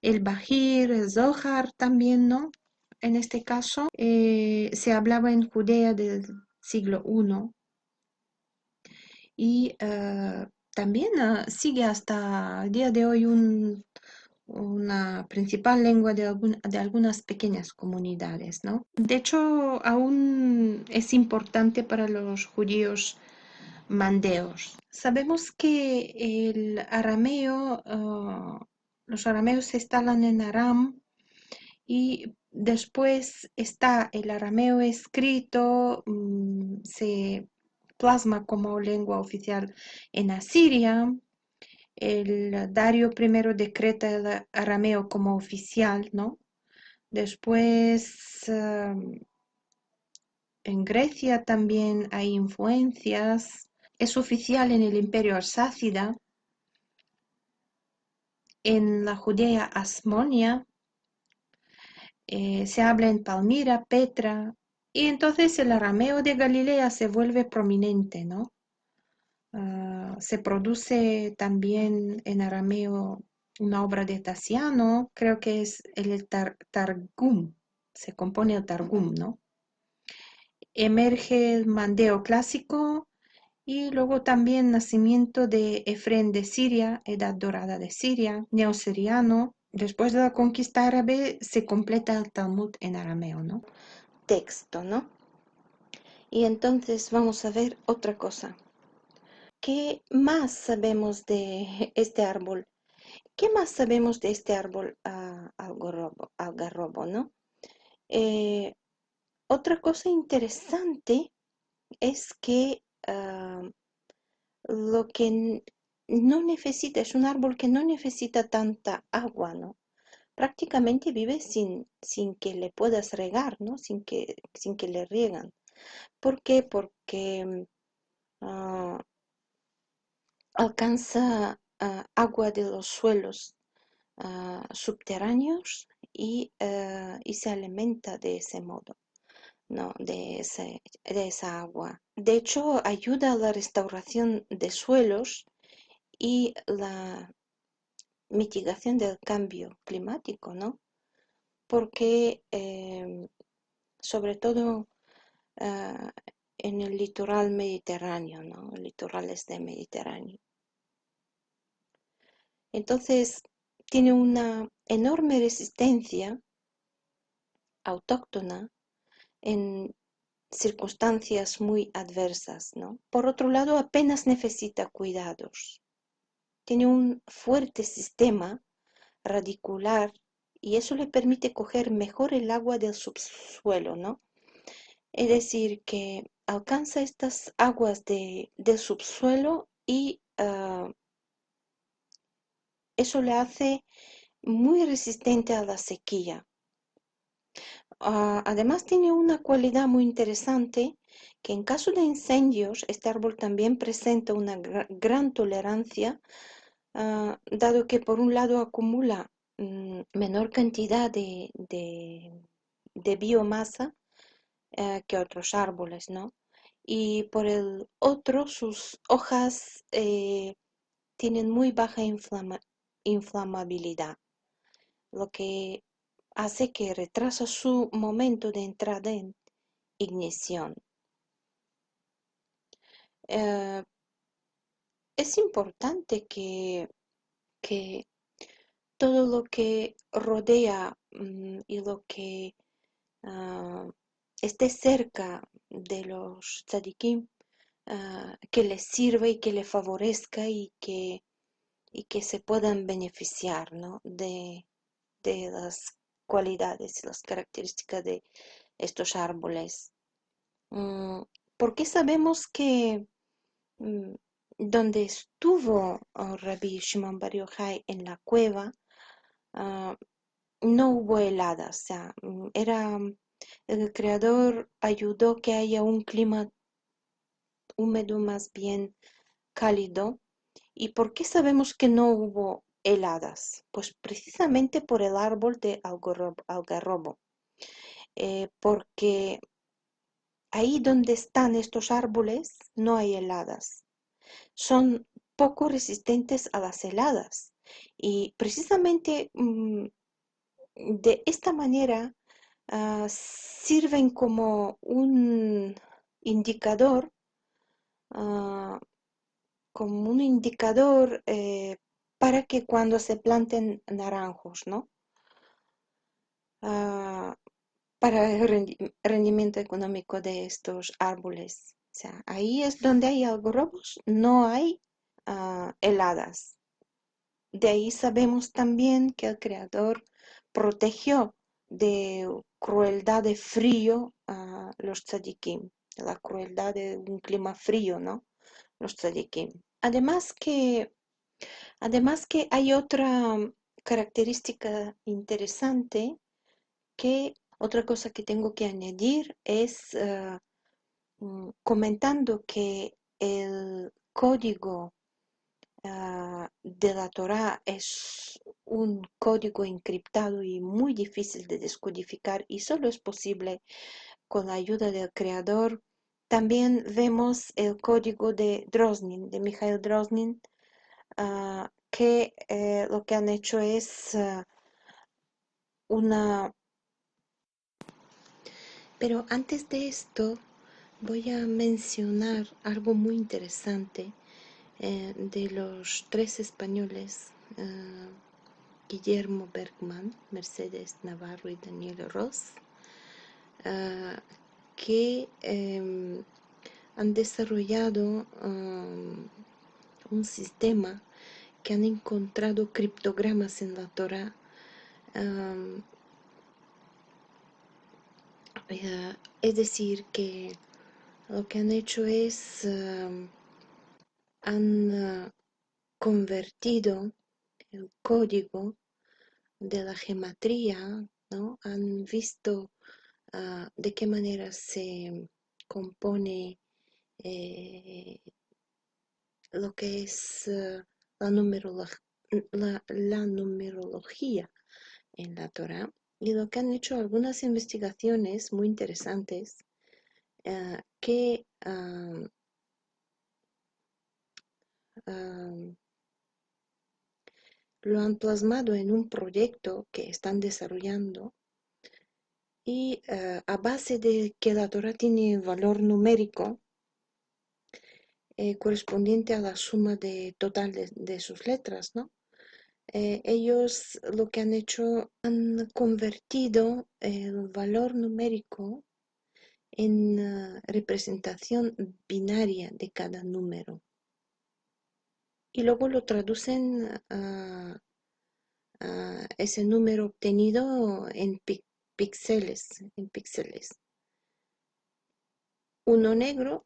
el Bahir, el Zohar también, ¿no? En este caso, se hablaba en Judea del siglo I y también sigue hasta el día de hoy una principal lengua de algunas pequeñas comunidades, ¿no? De hecho, aún es importante para los judíos mandeos. Sabemos que el arameo, los arameos se instalan en Aram y después está el arameo escrito, se plasma como lengua oficial en Asiria. El Dario I decreta el arameo como oficial, ¿no? Después, en Grecia también hay influencias. Es oficial en el Imperio Arsátida, en la Judea Asmonia, se habla en Palmira, Petra, y entonces el arameo de Galilea se vuelve prominente, ¿no? Se produce también en arameo una obra de Tasiano, creo que es el Targum, se compone el Targum, ¿no? Emerge el mandeo clásico Y luego también nacimiento de Efrén de Siria, Edad Dorada de Siria, neosiriano. Después de la conquista árabe se completa el Talmud en arameo, ¿no? Texto, ¿no? Y entonces vamos a ver otra cosa. ¿Qué más sabemos de este árbol? ¿Qué más sabemos de este árbol algarrobo, ¿no? Eh, Otra cosa interesante es que lo que no necesita, es un árbol que no necesita tanta agua, ¿no? Prácticamente vive sin que le puedas regar, ¿no? Sin que le riegan. ¿Por qué? Porque ah, alcanza agua de los suelos subterráneos y se alimenta de ese modo, ¿no? De esa agua. De hecho, ayuda a la restauración de suelos y la mitigación del cambio climático, ¿no? Porque sobre todo ah, en el litoral mediterráneo, ¿no? El litoral este mediterráneo. Entonces, tiene una enorme resistencia autóctona en circunstancias muy adversas, ¿no? Por otro lado, apenas necesita cuidados. Tiene un fuerte sistema radicular y eso le permite coger mejor el agua del subsuelo, ¿no? Es decir, que alcanza estas aguas del subsuelo y eso le hace muy resistente a la sequía. Además tiene una cualidad muy interesante que en caso de incendios, este árbol también presenta una gran tolerancia, dado que por un lado acumula menor cantidad de biomasa que otros árboles, ¿no? Y por el otro, sus hojas tienen muy baja inflamabilidad, lo que hace que retrasa su momento de entrada en ignición. Eh, es importante que todo lo que rodea y lo que ah, esté cerca de los tzadikim, que les sirva y que les favorezca y que se puedan beneficiar, ¿no? de las cualidades y las características de estos árboles. Mm, ¿Por qué sabemos que mm, donde estuvo Rabbi Shimon Bar Yochai en la cueva, ah, no hubo heladas? O sea, el creador ayudó que haya un clima húmedo más bien cálido. ¿Y por qué sabemos que no hubo heladas? Pues precisamente por el árbol de algarrobo. Porque ahí donde están estos árboles no hay heladas. Son poco resistentes a las heladas. Y precisamente de esta manera sirven como un indicador, ah, para que cuando se planten naranjos, ¿no? Ah, para el rendimiento económico de estos árboles. O sea, ahí es donde hay algarrobos, no hay heladas. De ahí sabemos también que el creador protegió de crueldad de frío a los tzadikim, de la crueldad de un clima frío, ¿no? Los tzadikim. Además que hay otra característica interesante, que otra cosa que tengo que añadir es comentando que el código de la Torá es un código encriptado y muy difícil de descodificar y solo es posible con la ayuda del creador. También vemos el código de Drosnin, de Mikhail Drosnin, que lo que han hecho es una... Pero antes de esto, voy a mencionar algo muy interesante de los tres españoles, Guillermo Bergman, Mercedes Navarro y Daniel Ross, que han desarrollado un sistema que han encontrado criptogramas en la Torah. Es decir, que lo que han hecho es han convertido el código de la gematría, ¿no? Han visto de qué manera se compone eh, lo que es la, la numerología en la Torah, y lo que han hecho algunas investigaciones muy interesantes que lo han plasmado en un proyecto que están desarrollando, y a base de que la Torah tiene valor numérico correspondiente a la suma total de sus letras, ¿no? Ellos lo que han hecho, han convertido el valor numérico en representación binaria de cada número, y luego lo traducen a ese número obtenido en píxeles. Uno negro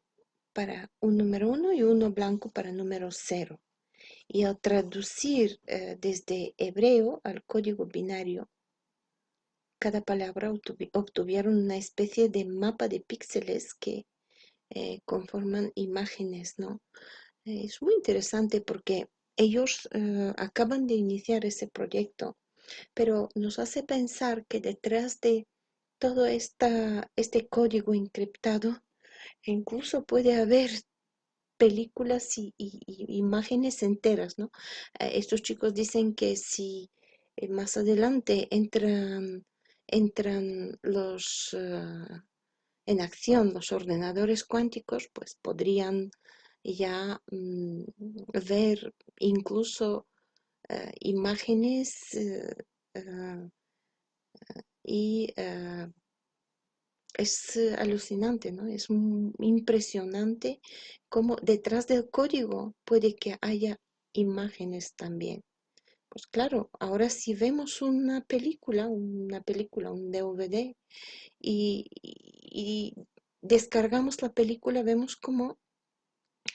para un número 1 y uno blanco para número 0. Y al traducir desde hebreo al código binario, cada palabra obtuvieron una especie de mapa de píxeles que conforman imágenes, ¿no? Es muy interesante porque ellos acaban de iniciar ese proyecto, pero nos hace pensar que detrás de todo este código encriptado incluso puede haber películas y imágenes enteras, ¿no? Estos chicos dicen que si más adelante entran en acción los ordenadores cuánticos, pues podrían ya ver incluso imágenes y es alucinante, ¿no? Es impresionante cómo detrás del código puede que haya imágenes también. Pues claro, ahora si vemos un DVD y descargamos la película, vemos como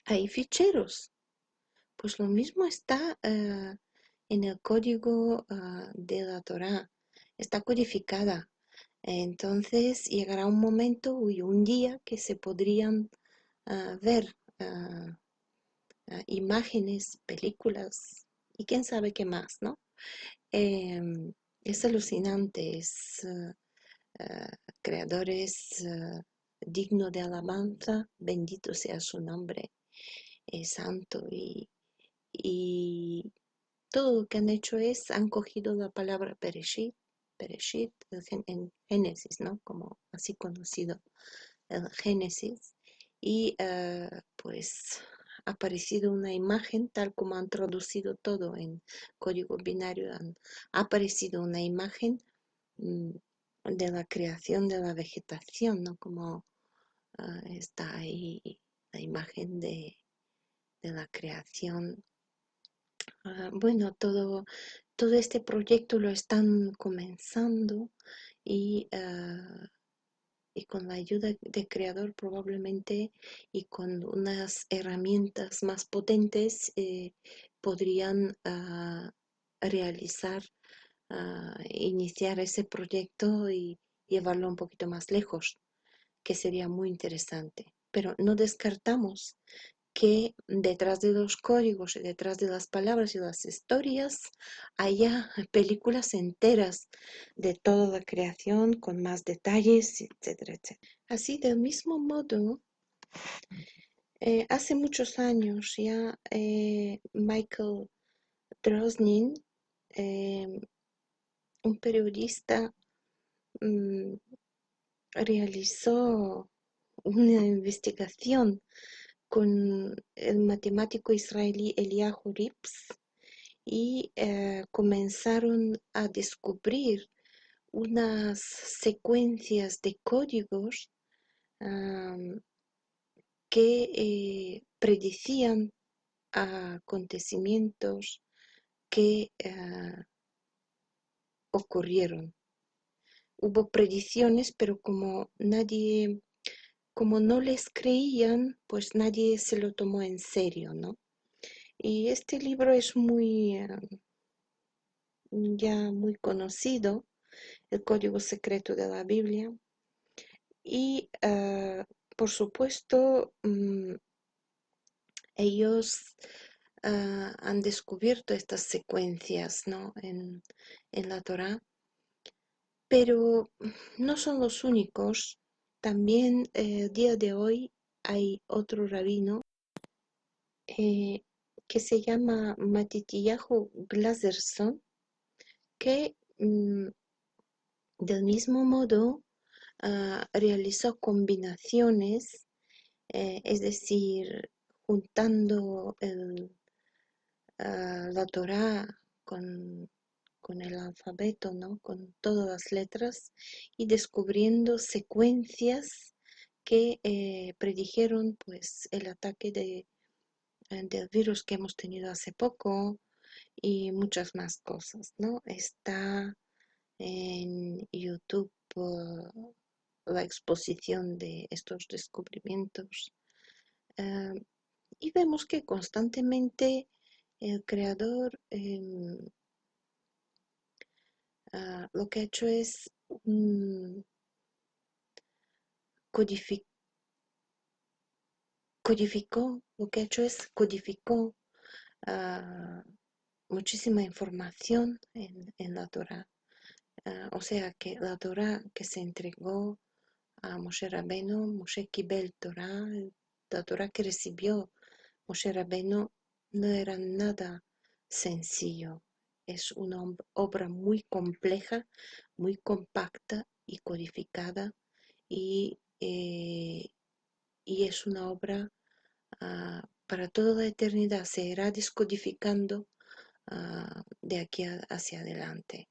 hay ficheros. Pues lo mismo está en el código de la Torah, está codificada. Entonces llegará un momento y un día que se podrían ver imágenes, películas y quién sabe qué más, ¿no? Es alucinante, es creadores digno de alabanza, bendito sea su nombre, es santo, y todo lo que han hecho es, han cogido la palabra Bereshit en Génesis, ¿no? Como así conocido el Génesis, y pues ha aparecido una imagen, tal como han traducido todo en código binario, ha aparecido una imagen mm, de la creación de la vegetación, ¿no? Como está ahí la imagen de la creación. Bueno, todo este proyecto lo están comenzando, y, y con la ayuda de Creador probablemente, y con unas herramientas más potentes podrían realizar, iniciar ese proyecto y llevarlo un poquito más lejos, que sería muy interesante. Pero no descartamos que detrás de los códigos y detrás de las palabras y las historias haya películas enteras de toda la creación con más detalles, etcétera, etcétera. Así, del mismo modo, hace muchos años ya Michael Drosnin, un periodista, realizó una investigación con el matemático israelí Eliyahu Rips y comenzaron a descubrir unas secuencias de códigos am, que predicían acontecimientos que ocurrieron. Hubo predicciones, pero como no les creían, pues nadie se lo tomó en serio, ¿no? Y este libro es ya muy conocido, El Código Secreto de la Biblia. Y por supuesto, ellos han descubierto estas secuencias, ¿no? en la Torá, pero no son los únicos. También el día de hoy hay otro rabino eh, que se llama Matityahu Glazerson, que del mismo modo realizó combinaciones, es decir, juntando la Torá con el alfabeto, ¿no? Con todas las letras y descubriendo secuencias que predijeron pues el ataque del virus que hemos tenido hace poco y muchas más cosas, ¿no? Está en YouTube la exposición de estos descubrimientos y vemos que constantemente el creador lo que ha hecho es codifi- codificó, lo que ha hecho es codificó ah, muchísima información en la Torah. O sea que la Torah que se entregó a Moshe Rabbeinu, Moshe Kibel Torah, la Torah que recibió Moshe Rabbeinu no era nada sencillo. Es una obra muy compleja, muy compacta y codificada y, y es una obra para toda la eternidad. Se irá descodificando de aquí hacia adelante.